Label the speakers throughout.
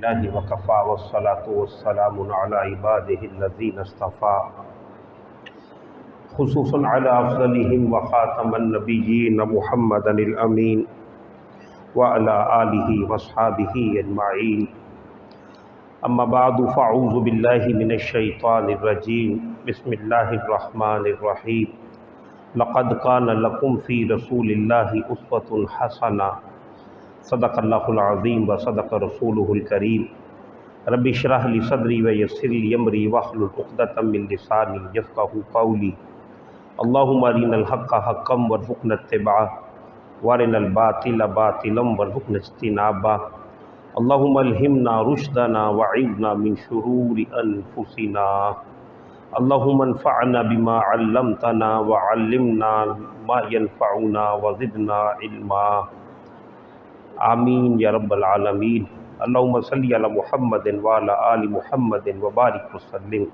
Speaker 1: اللہ وکفا والصلاۃ والسلام علی عباده الذین اصطفى خصوصا علی افضلهم وخاتم النبیین محمد الامین وعلی آلہ واصحابہ اجمعین اما بعد فاعوذ باللہ من الشیطان الرجیم بسم اللہ الرحمن الرحیم لقد کان لکم فی رسول اللہ اسوۃ حسنہ صدق اللہ العظیم و صدق رسولہ الکریم رب اشرح لی صدری ویسر لی امری واحلل عقدۃ من لسانی یفقہوا قولی اللہم ارنا الحق حقا وارزقنا اتباعہ وارنا الباطل باطلا وارزقنا اجتنابہ اللہم الہمنا رشدنا وعذنا من شرور انفسنا اللہم انفعنا بما علمتنا وعلمنا ما ينفعنا وزدنا علما آمین یا رب العالمین اللہم صلی علی محمد وعلی آل محمد وبارک وسلم۔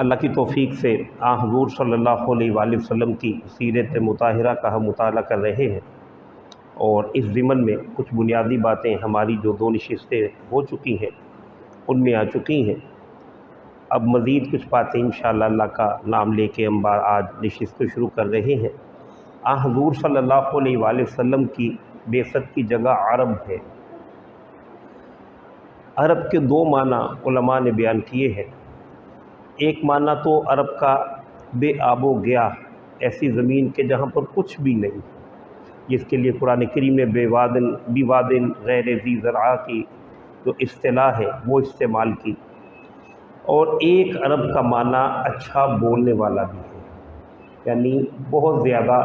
Speaker 1: اللہ کی توفیق سے حضور صلی اللہ علیہ وآلہ وسلم کی سیرت مطہرہ کا ہم مطالعہ کر رہے ہیں، اور اس ضمن میں کچھ بنیادی باتیں ہماری جو 2 نشستیں ہو چکی ہیں ان میں آ چکی ہیں۔ اب مزید کچھ باتیں انشاءاللہ اللہ کا نام لے کے ہم آج نشست شروع کر رہے ہیں۔ حضور صلی اللہ علیہ وآلہ وسلم کی بعثت کی جگہ عرب ہے۔ عرب کے 2 معنی علماء نے بیان کیے ہیں۔ ایک معنی تو عرب کا بے آب و گیا، ایسی زمین کے جہاں پر کچھ بھی نہیں، جس کے لیے قرآن کریم نے بے وادن غیر ذی زرع کی جو اصطلاح ہے وہ استعمال کی۔ اور ایک عرب کا معنی اچھا بولنے والا بھی ہے، یعنی بہت زیادہ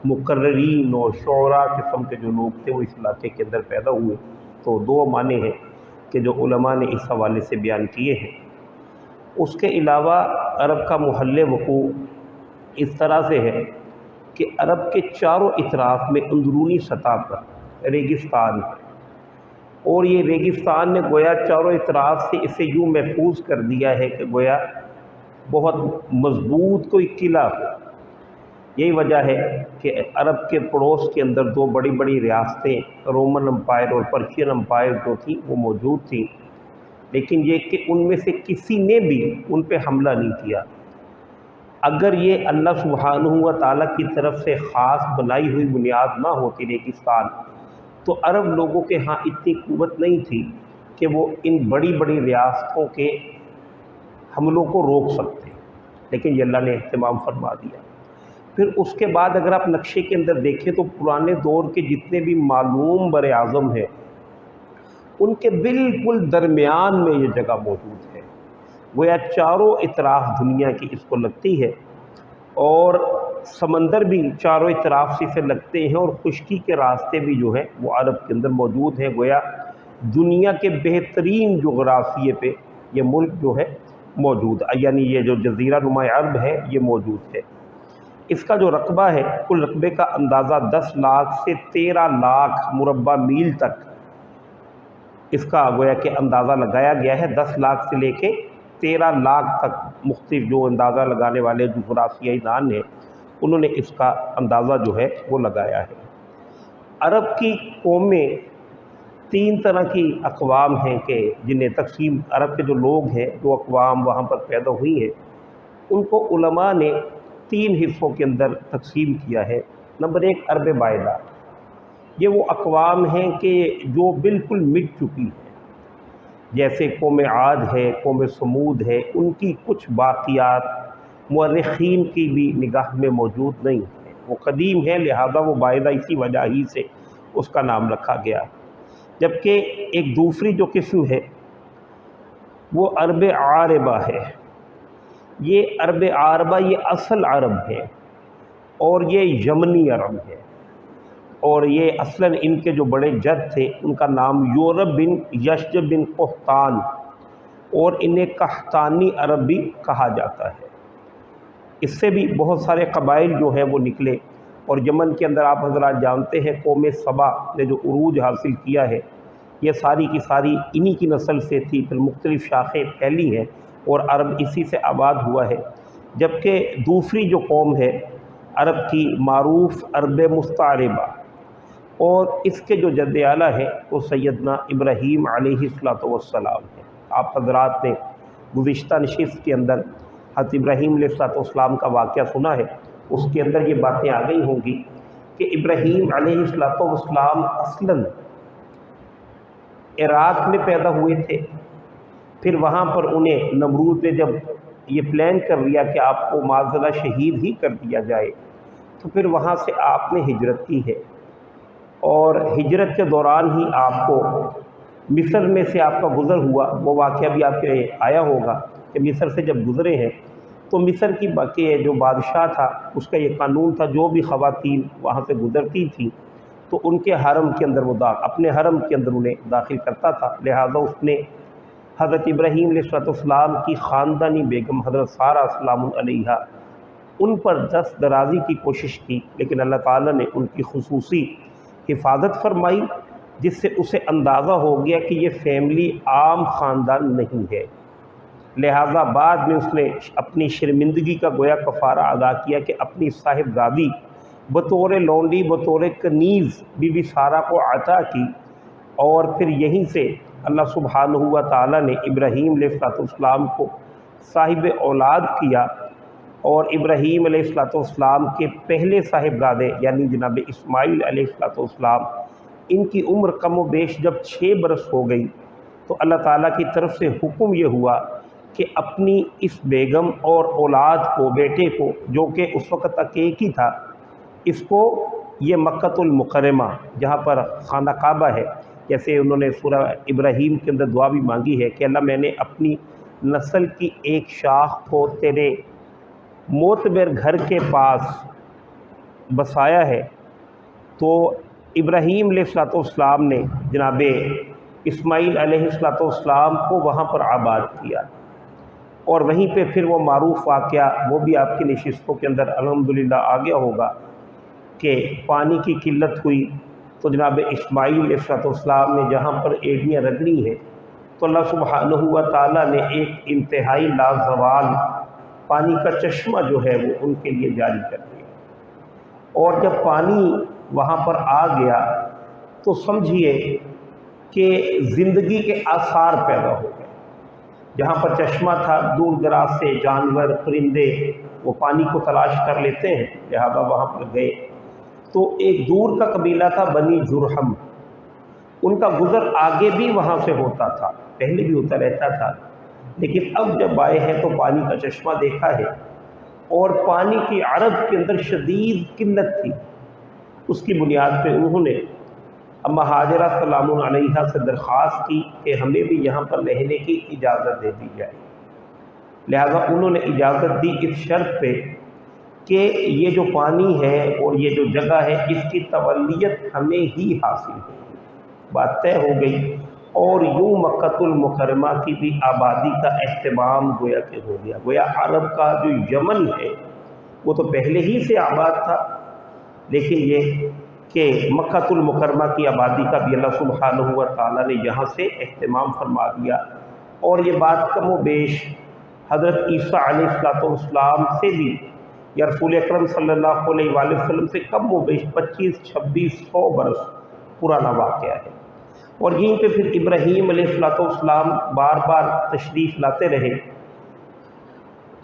Speaker 1: مقررین اور شعراء قسم کے جو لوگ تھے وہ اس علاقے کے اندر پیدا ہوئے۔ تو 2 معنی ہیں کہ جو علماء نے اس حوالے سے بیان کیے ہیں۔ اس کے علاوہ عرب کا محل وقوع اس طرح سے ہے کہ عرب کے چاروں اطراف میں اندرونی سطح پر ریگستان ہے، اور یہ ریگستان نے گویا چاروں اطراف سے اسے یوں محفوظ کر دیا ہے کہ گویا بہت مضبوط کوئی قلعہ ہو۔ یہی وجہ ہے کہ عرب کے پڑوس کے اندر 2 بڑی بڑی ریاستیں رومن امپائر اور پرشین امپائر جو تھیں وہ موجود تھیں، لیکن یہ کہ ان میں سے کسی نے بھی ان پہ حملہ نہیں کیا۔ اگر یہ اللہ سبحانہ و تعالیٰ کی طرف سے خاص بنائی ہوئی بنیاد نہ ہوتی ریگستان، تو عرب لوگوں کے ہاں اتنی قوت نہیں تھی کہ وہ ان بڑی بڑی ریاستوں کے حملوں کو روک سکتے، لیکن یہ اللہ نے اہتمام فرما دیا۔ پھر اس کے بعد اگر آپ نقشے کے اندر دیکھیں تو پرانے دور کے جتنے بھی معلوم بر اعظم ہیں ان کے بالکل درمیان میں یہ جگہ موجود ہے، گویا چاروں اطراف دنیا کی اس کو لگتی ہے، اور سمندر بھی چاروں اطراف سے اسے لگتے ہیں، اور خشکی کے راستے بھی جو ہیں وہ عرب کے اندر موجود ہیں۔ گویا دنیا کے بہترین جغرافیے پہ یہ ملک جو ہے موجود ہے، یعنی یہ جو جزیرہ نما عرب ہے یہ موجود ہے۔ اس کا جو رقبہ ہے، کل رقبے کا اندازہ 10 لاکھ سے 13 لاکھ مربع میل تک اس کا گویا کہ اندازہ لگایا گیا ہے۔ 10 لاکھ سے لے کے 13 لاکھ تک مختلف جو اندازہ لگانے والے جغرافیائی دان ہیں انہوں نے اس کا اندازہ جو ہے وہ لگایا ہے۔ عرب کی قومیں 3 طرح کی اقوام ہیں کہ جنہیں تقسیم، عرب کے جو لوگ ہیں، جو اقوام وہاں پر پیدا ہوئی ہیں، ان کو علماء نے 3 حصوں کے اندر تقسیم کیا ہے۔ نمبر 1 عرب بائدہ، یہ وہ اقوام ہیں کہ جو بالکل مٹ چکی ہیں، جیسے قوم عاد ہے، قوم سمود ہے، ان کی کچھ باقیات مورخین کی بھی نگاہ میں موجود نہیں ہیں، وہ قدیم ہیں، لہذا وہ بائدہ اسی وجہ ہی سے اس کا نام رکھا گیا۔ جبکہ ایک دوسری جو قسم ہے وہ عرب عاربہ ہے۔ یہ عرب عاربہ یہ اصل عرب ہے، اور یہ یمنی عرب ہے، اور یہ اصلاً ان کے جو بڑے جد تھے ان کا نام یورب بن یشج بن قحطان، اور انہیں قحطانی عرب بھی کہا جاتا ہے۔ اس سے بھی بہت سارے قبائل جو ہیں وہ نکلے، اور یمن کے اندر آپ حضرات جانتے ہیں قوم سبا نے جو عروج حاصل کیا ہے یہ ساری کی ساری انہی کی نسل سے تھی، پھر مختلف شاخیں پھیلی ہیں اور عرب اسی سے آباد ہوا ہے۔ جبکہ دوسری جو قوم ہے عرب کی معروف عرب مستعربہ، اور اس کے جو جد اعلیٰ ہیں وہ سیدنا ابراہیم علیہ السلام ہیں۔ آپ حضرات نے گزشتہ نشست کے اندر حضرت ابراہیم علیہ السلام کا واقعہ سنا ہے، اس کے اندر یہ باتیں آ گئی ہوں گی کہ ابراہیم علیہ السلام اصلاً عراق میں پیدا ہوئے تھے، پھر وہاں پر انہیں نمرود نے جب یہ پلان کر لیا کہ آپ کو معذلہ شہید ہی کر دیا جائے، تو پھر وہاں سے آپ نے ہجرت کی ہے، اور ہجرت کے دوران ہی آپ کو مصر میں سے آپ کا گزر ہوا۔ وہ واقعہ بھی آپ کے آیا ہوگا کہ مصر سے جب گزرے ہیں تو مصر کی باقی جو بادشاہ تھا اس کا یہ قانون تھا، جو بھی خواتین وہاں سے گزرتی تھیں تو ان کے حرم کے اندر وہ اپنے حرم کے اندر انہیں داخل کرتا تھا۔ لہذا اس نے حضرت ابراہیم علیہ السلام کی خاندانی بیگم حضرت سارہ سلام علیہا ان پر دست درازی کی کوشش کی، لیکن اللہ تعالیٰ نے ان کی خصوصی حفاظت فرمائی، جس سے اسے اندازہ ہو گیا کہ یہ فیملی عام خاندان نہیں ہے۔ لہذا بعد میں اس نے اپنی شرمندگی کا گویا کفارہ ادا کیا کہ اپنی صاحبزادی بطور لونڈی بطور کنیز بی بی سارہ کو عطا کی، اور پھر یہیں سے اللہ سبحانہ و تعالیٰ نے ابراہیم علیہ السلام کو صاحب اولاد کیا، اور ابراہیم علیہ السلام کے پہلے صاحبزادے یعنی جناب اسماعیل علیہ السلام، ان کی عمر کم و بیش جب 6 برس ہو گئی تو اللہ تعالیٰ کی طرف سے حکم یہ ہوا کہ اپنی اس بیگم اور اولاد کو، بیٹے کو جو کہ اس وقت تک ایک ہی تھا، اس کو یہ مکۃ المکرمہ جہاں پر خانہ کعبہ ہے، جیسے انہوں نے سورہ ابراہیم کے اندر دعا بھی مانگی ہے کہ اللہ میں نے اپنی نسل کی ایک شاخ کو تیرے معتبر گھر کے پاس بسایا ہے، تو ابراہیم علیہ السلام نے جناب اسماعیل علیہ السلام کو وہاں پر آباد کیا، اور وہیں پہ پھر وہ معروف واقعہ وہ بھی آپ کی نشستوں کے اندر الحمدللہ آ گیا ہوگا کہ پانی کی قلت ہوئی تو جناب اسماعیل علیہ السلام نے جہاں پر ایڑیاں رگڑی ہیں تو اللہ سبحانہ و تعالیٰ نے ایک انتہائی لازوال پانی کا چشمہ جو ہے وہ ان کے لیے جاری کر دیا، اور جب پانی وہاں پر آ گیا تو سمجھیے کہ زندگی کے آثار پیدا ہو گئے۔ جہاں پر چشمہ تھا دور دراز سے جانور پرندے وہ پانی کو تلاش کر لیتے ہیں، لہذا وہاں پر گئے تو ایک دور کا قبیلہ تھا بنی جرہم، ان کا گزر آگے بھی وہاں سے ہوتا تھا، پہلے بھی ہوتا رہتا تھا، لیکن اب جب آئے ہیں تو پانی کا چشمہ دیکھا ہے، اور پانی کی عرض کے اندر شدید قلت تھی۔ اس کی بنیاد پہ انہوں نے اما ہاجرہ سلام علیہا سے درخواست کی کہ ہمیں بھی یہاں پر رہنے کی اجازت دے دی جائے۔ لہذا انہوں نے اجازت دی اس شرط پہ کہ یہ جو پانی ہے اور یہ جو جگہ ہے اس کی تولیت ہمیں ہی حاصل ہوگی۔ بات طے ہو گئی، اور یوں مکۃ المکرمہ کی بھی آبادی کا اہتمام گویا کہ ہو گیا۔ گویا عرب کا جو یمن ہے وہ تو پہلے ہی سے آباد تھا، لیکن یہ کہ مکۃ المکرمہ کی آبادی کا بھی اللہ سبحانہ و تعالیٰ نے یہاں سے اہتمام فرما دیا، اور یہ بات کم و بیش حضرت عیسیٰ علیہ السلام سے بھی یا رسول اکرم صلی اللہ علیہ وآلہ وسلم سے کم و بیش 2500-2600 برس پرانا واقعہ ہے۔ اور یہیں پہ پھر ابراہیم علیہ السلام بار بار تشریف لاتے رہے،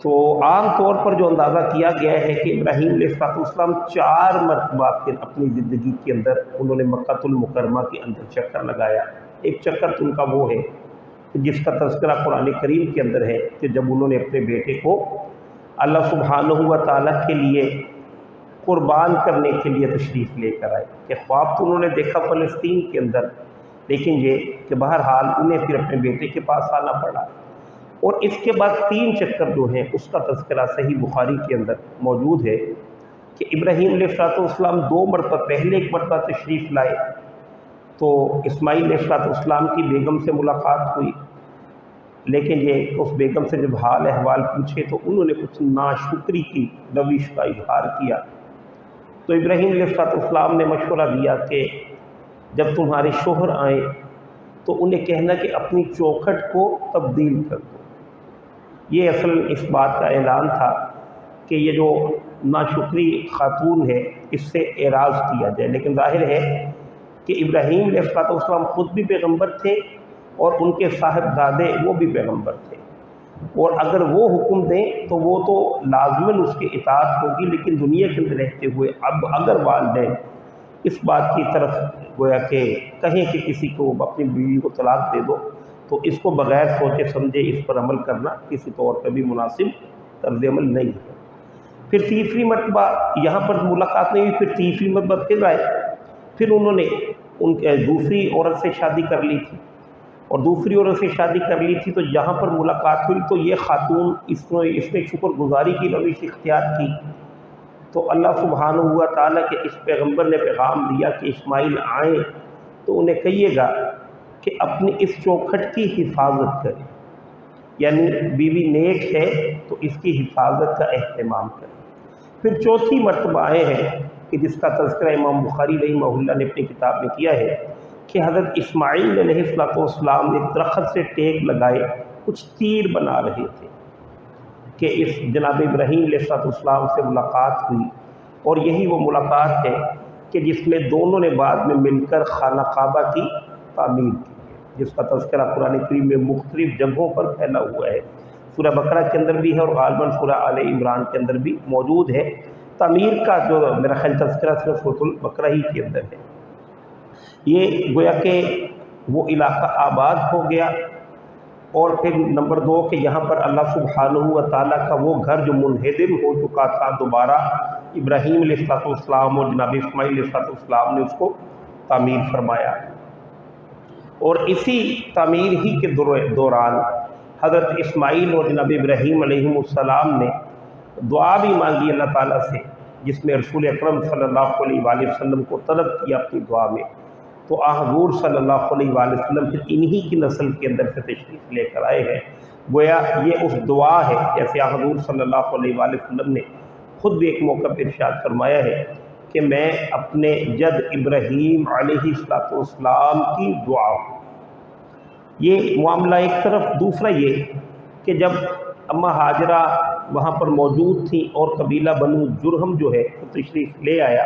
Speaker 1: تو عام طور پر جو اندازہ کیا گیا ہے کہ ابراہیم علیہ السلام 4 مرتبہ پھر اپنی زندگی کے اندر انہوں نے مکۃ المکرمہ کے اندر چکر لگایا۔ ایک چکر تو ان کا وہ ہے جس کا تذکرہ قرآن کریم کے اندر ہے کہ جب انہوں نے اپنے بیٹے کو اللہ سبحانہ و تعالیٰ کے لیے قربان کرنے کے لیے تشریف لے کر آئے، کہ خواب تو انہوں نے دیکھا فلسطین کے اندر، لیکن یہ کہ بہرحال انہیں پھر اپنے بیٹے کے پاس آنا پڑا۔ اور اس کے بعد 3 چکر جو ہیں اس کا تذکرہ صحیح بخاری کے اندر موجود ہے کہ ابراہیم علیہ السلام 2 مرتبہ، پہلے ایک مرتبہ تشریف لائے تو اسماعیل علیہ السلام کی بیگم سے ملاقات ہوئی، لیکن یہ اس بیگم سے جب حال احوال پوچھے تو انہوں نے کچھ ناشکری کی روش کا اظہار کیا، تو ابراہیم علیہ السلام نے مشورہ دیا کہ جب تمہارے شوہر آئیں تو انہیں کہنا کہ اپنی چوکھٹ کو تبدیل کر دو۔ یہ اصل اس بات کا اعلان تھا کہ یہ جو ناشکری خاتون ہے اس سے اعراض کیا جائے، لیکن ظاہر ہے کہ ابراہیم علیہ السلام خود بھی پیغمبر تھے اور ان کے صاحبزادے وہ بھی پیغمبر تھے، اور اگر وہ حکم دیں تو وہ تو لازماً اس کی اطاعت ہوگی، لیکن دنیا کے اندر رہتے ہوئے اب اگر والدین اس بات کی طرف گویا کہ کہیں کہ کسی کو اپنی بیوی کو طلاق دے دو تو اس کو بغیر سوچے سمجھے اس پر عمل کرنا کسی طور پہ بھی مناسب طرز عمل نہیں ہے۔ پھر تیسری مرتبہ یہاں پر ملاقات نہیں ہوئی، پھر تیسری مرتبہ پھر آئے، پھر انہوں نے ان دوسری عورت سے شادی کر لی تھی، اور دوسری عورت سے شادی کر لی تھی تو یہاں پر ملاقات ہوئی تو یہ خاتون اس نے شکر گزاری کی روش اختیار کی، تو اللہ سبحانہ ہوا تعالیٰ کے اس پیغمبر نے پیغام دیا کہ اسماعیل آئیں تو انہیں کہیے گا کہ اپنی اس چوکھٹ کی حفاظت کریں، یعنی بیوی نیک ہے تو اس کی حفاظت کا اہتمام کریں۔ پھر چوتھی مرتبہ آئے ہیں کہ جس کا تذکرہ امام بخاری رحمہ اللہ نے اپنی کتاب میں کیا ہے کہ حضرت اسماعیل علیہ السلام نے درخت سے ٹیک لگائے کچھ تیر بنا رہے تھے کہ اس جناب ابراہیم علیہ السلام سے ملاقات ہوئی، اور یہی وہ ملاقات ہے کہ جس میں دونوں نے بعد میں مل کر خانہ کعبہ کی تعمیر کی ہے، جس کا تذکرہ قرآن کریم میں مختلف جگہوں پر پھیلا ہوا ہے، سورہ بقرہ کے اندر بھی ہے اور غالباً سورہ آل عمران کے اندر بھی موجود ہے۔ تعمیر کا جو میرا خیال تذکرہ صرف سورۃ البقرہ ہی کے اندر ہے۔ یہ گویا کہ وہ علاقہ آباد ہو گیا، اور پھر نمبر 2 کہ یہاں پر اللہ سبحانہ و تعالیٰ کا وہ گھر جو منہدم ہو چکا تھا دوبارہ ابراہیم علیہ السلام اور جناب اسماعیل علیہ السلام نے اس کو تعمیر فرمایا، اور اسی تعمیر ہی کے دوران حضرت اسماعیل اور جناب ابراہیم علیہ السلام نے دعا بھی مانگی اللہ تعالیٰ سے، جس میں رسول اکرم صلی اللہ علیہ وآلہ وسلم کو طلب کیا اپنی دعا میں، تو حضور صلی اللہ علیہ وآلہ وسلم پھر انہی کی نسل کے اندر سے تشریف لے کر آئے ہیں۔ گویا یہ اس دعا ہے، جیسے حضور صلی اللہ علیہ وآلہ وسلم نے خود بھی ایک موقع پر ارشاد فرمایا ہے کہ میں اپنے جد ابراہیم علیہ السلام کی دعا ہوں۔ یہ معاملہ ایک طرف، دوسرا یہ کہ جب اماں ہاجرہ وہاں پر موجود تھیں اور قبیلہ بنو جرہم جو ہے وہ تشریف لے آیا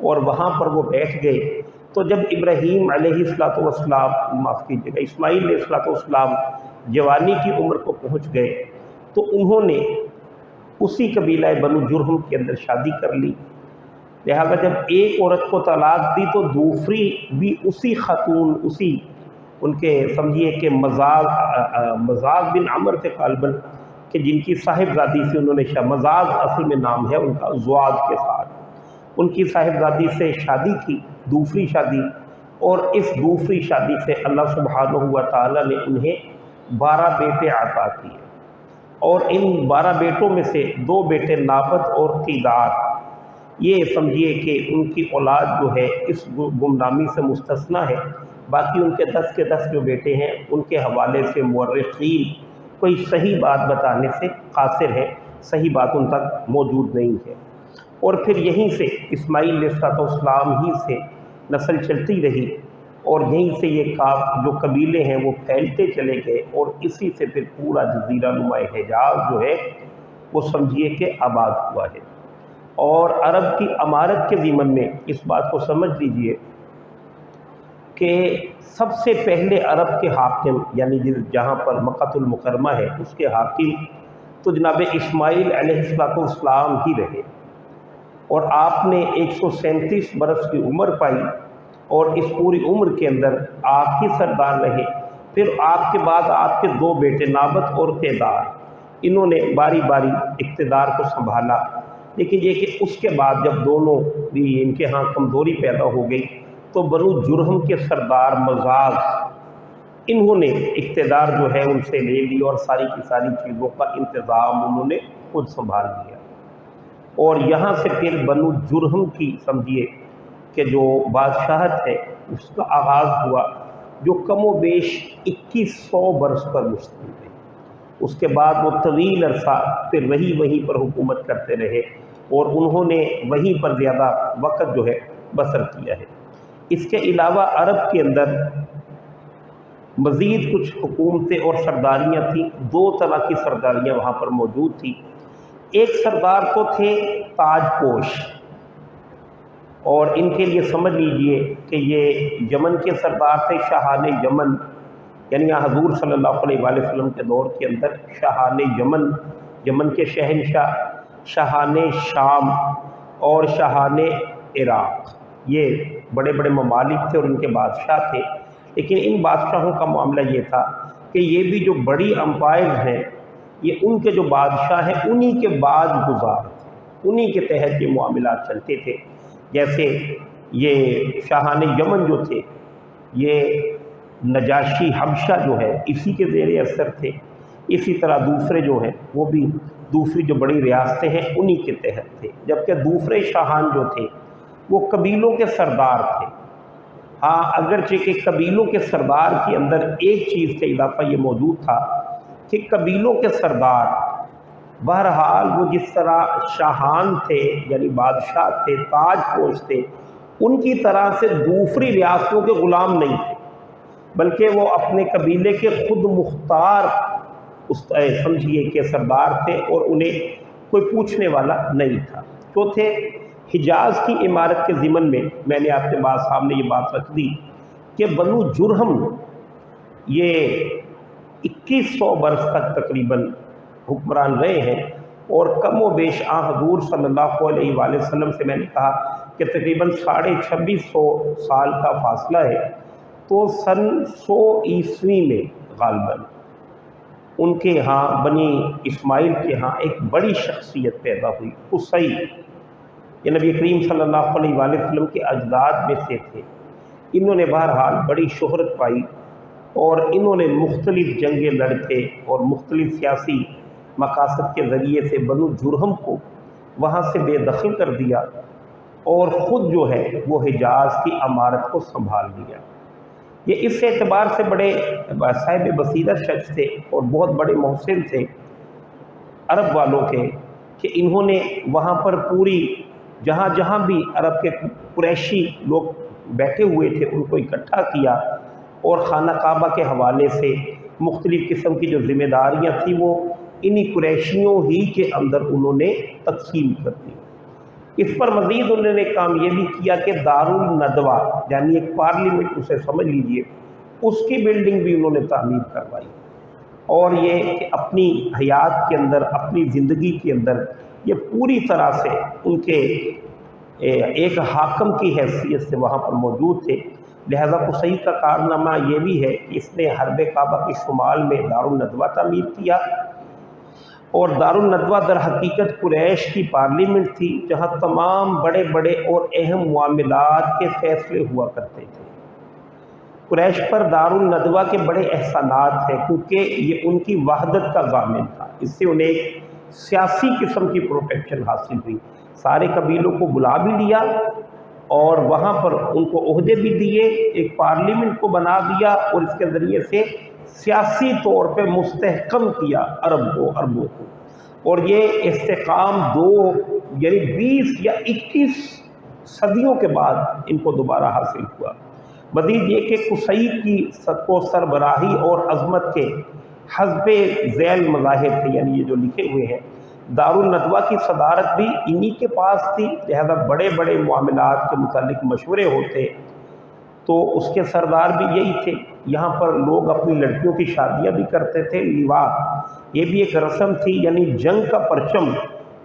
Speaker 1: اور وہاں پر وہ بیٹھ گئے، تو جب ابراہیم علیہ السلام اسماعیل علیہ السلام جوانی کی عمر کو پہنچ گئے تو انہوں نے اسی قبیلہ بنو جرہم کے اندر شادی کر لی، لہذا جب ایک عورت کو طلاق دی تو دوسری بھی اسی خاتون، اسی ان کے سمجھیے کہ مزاج بن عمر سے غالباً کہ جن کی صاحبزادی سے انہوں نے مزاج اصل میں نام ہے ان کا، زواد کے ساتھ ان کی صاحبزادی سے شادی کی، دوسری شادی، اور اس دوسری شادی سے اللہ سبحانہ و تعالیٰ نے انہیں 12 بیٹے عطا کیے، اور ان 12 بیٹوں میں سے 2 بیٹے نابت اور قیدار، یہ سمجھیے کہ ان کی اولاد جو ہے اس گمنامی سے مستثنی ہے، باقی ان کے 10 کے 10 جو بیٹے ہیں ان کے حوالے سے مورخین کوئی صحیح بات بتانے سے قاصر ہے، صحیح بات ان تک موجود نہیں ہے۔ اور پھر یہیں سے اسماعیل علیہ السلام ہی سے نسل چلتی رہی، اور یہیں سے یہ جو قبیلے ہیں وہ پھیلتے چلے گئے، اور اسی سے پھر پورا جزیرہ نما حجاز جو ہے وہ سمجھیے کہ آباد ہوا ہے۔ اور عرب کی امارت کے ضمن میں اس بات کو سمجھ لیجئے کہ سب سے پہلے عرب کے حاکم، یعنی جہاں پر مکہ المکرمہ ہے اس کے حاکم تو جناب اسماعیل علیہ السلام ہی رہے، اور آپ نے 137 برس کی عمر پائی، اور اس پوری عمر کے اندر آپ ہی سردار رہے۔ پھر آپ کے بعد آپ کے 2 بیٹے نابت اور قیدار، انہوں نے باری باری اقتدار کو سنبھالا، لیکن یہ کہ اس کے بعد جب دونوں بھی ان کے ہاں کمزوری پیدا ہو گئی تو بنو جرہم کے سردار مزاج انہوں نے اقتدار جو ہے ان سے لے لی، اور ساری کی ساری چیزوں کا انتظام انہوں نے خود سنبھال لیا، اور یہاں سے پھر بنو جرہم کی سمجھیے کہ جو بادشاہت ہے اس کا آغاز ہوا، جو کم و بیش 2100 برس پر مشتمل ہے۔ اس کے بعد وہ طویل عرصہ پھر وہیں پر حکومت کرتے رہے، اور انہوں نے وہیں پر زیادہ وقت جو ہے بسر کیا ہے۔ اس کے علاوہ عرب کے اندر مزید کچھ حکومتیں اور سرداریاں تھیں، 2 طرح کی سرداریاں وہاں پر موجود تھیں۔ ایک سردار تو تھے تاج پوش، اور ان کے لیے سمجھ لیجئے کہ یہ یمن کے سردار تھے، شاہان یمن، یعنی حضور صلی اللہ علیہ وآلہ وسلم کے دور کے اندر شاہان یمن، یمن کے شہنشاہ، شاہان شام اور شاہان عراق، یہ بڑے بڑے ممالک تھے اور ان کے بادشاہ تھے۔ لیکن ان بادشاہوں کا معاملہ یہ تھا کہ یہ بھی جو بڑی امپائرز ہیں، یہ ان کے جو بادشاہ ہیں انہی کے بعد گزار تھے، انہی کے تحت یہ معاملات چلتے تھے۔ جیسے یہ شاہان یمن جو تھے، یہ نجاشی حبشہ جو ہے اسی کے زیر اثر تھے، اسی طرح دوسرے جو ہیں وہ بھی دوسری جو بڑی ریاستیں ہیں انہی کے تحت تھے، جبکہ دوسرے شاہان جو تھے وہ قبیلوں کے سردار تھے۔ ہاں، اگرچہ کہ قبیلوں کے سردار کے اندر ایک چیز کا اضافہ یہ موجود تھا کہ قبیلوں کے سردار بہرحال وہ جس طرح شاہان تھے، یعنی بادشاہ تھے، تاج پوش تھے، ان کی طرح سے دوسری ریاستوں کے غلام نہیں تھے، بلکہ وہ اپنے قبیلے کے خود مختار سمجھیے کہ سردار تھے اور انہیں کوئی پوچھنے والا نہیں تھا۔ چوتھے، حجاز کی عمارت کے ضمن میں نے آپ کے بعد سامنے یہ بات رکھ دی کہ بنو جرہم یہ 2100 برس تک تقریباً حکمران رہے ہیں، اور کم و بیش حضور صلی اللہ علیہ وآلہ وسلم سے میں نے کہا کہ تقریباً 2650 سال کا فاصلہ ہے، تو سن 100 عیسوی میں غالباً ان کے ہاں بنی اسماعیل کے ہاں ایک بڑی شخصیت پیدا ہوئی، قصی، یہ نبی کریم صلی اللہ علیہ وآلہ وسلم کے اجداد میں سے تھے۔ انہوں نے بہرحال بڑی شہرت پائی اور انہوں نے مختلف جنگیں لڑتے اور مختلف سیاسی مقاصد کے ذریعے سے بنو جرہم کو وہاں سے بے دخل کر دیا اور خود جو ہے وہ حجاز کی عمارت کو سنبھال لیا۔ یہ اس اعتبار سے بڑے صاحب بصیرت شخص تھے اور بہت بڑے محسن تھے عرب والوں کے، کہ انہوں نے وہاں پر پوری جہاں جہاں بھی عرب کے قریشی لوگ بیٹھے ہوئے تھے ان کو اکٹھا کیا اور خانہ کعبہ کے حوالے سے مختلف قسم کی جو ذمہ داریاں تھیں وہ انہی قریشیوں ہی کے اندر انہوں نے تقسیم کر دی۔ اس پر مزید انہوں نے کام یہ بھی کیا کہ دارالندوہ، یعنی ایک پارلیمنٹ اسے سمجھ لیجئے، اس کی بلڈنگ بھی انہوں نے تعمیر کروائی، اور یہ کہ اپنی حیات کے اندر، اپنی زندگی کے اندر یہ پوری طرح سے ان کے ایک حاکم کی حیثیت سے وہاں پر موجود تھے۔ لہذا قصی کا کارنامہ یہ بھی ہے کہ اس نے حرب کعبہ کے شمال میں دارالندوہ تعمیر کیا، اور دارالندوہ در حقیقت قریش کی پارلیمنٹ تھی جہاں تمام بڑے بڑے اور اہم معاملات کے فیصلے ہوا کرتے تھے۔ قریش پر دارالندوہ کے بڑے احسانات ہیں کیونکہ یہ ان کی وحدت کا ضامن تھا، اس سے انہیں ایک سیاسی قسم کی پروٹیکشن حاصل ہوئی، سارے قبیلوں کو بلا بھی لیا اور وہاں پر ان کو عہدے بھی دیے، ایک پارلیمنٹ کو بنا دیا اور اس کے ذریعے سے سیاسی طور پہ مستحکم کیا عربوں کو، اور یہ استحکام یعنی 20 یا 21 صدیوں کے بعد ان کو دوبارہ حاصل ہوا۔ مزید یہ کہ قصی کی کو سربراہی اور عظمت کے حسب ذیل مظاہر تھے، یعنی یہ جو لکھے ہوئے ہیں، دارالندوہ کی صدارت بھی انہی کے پاس تھی، لہذا بڑے بڑے معاملات کے متعلق مشورے ہوتے تو اس کے سردار بھی یہی تھے۔ یہاں پر لوگ اپنی لڑکیوں کی شادیاں بھی کرتے تھے، لیوا یہ بھی ایک رسم تھی، یعنی جنگ کا پرچم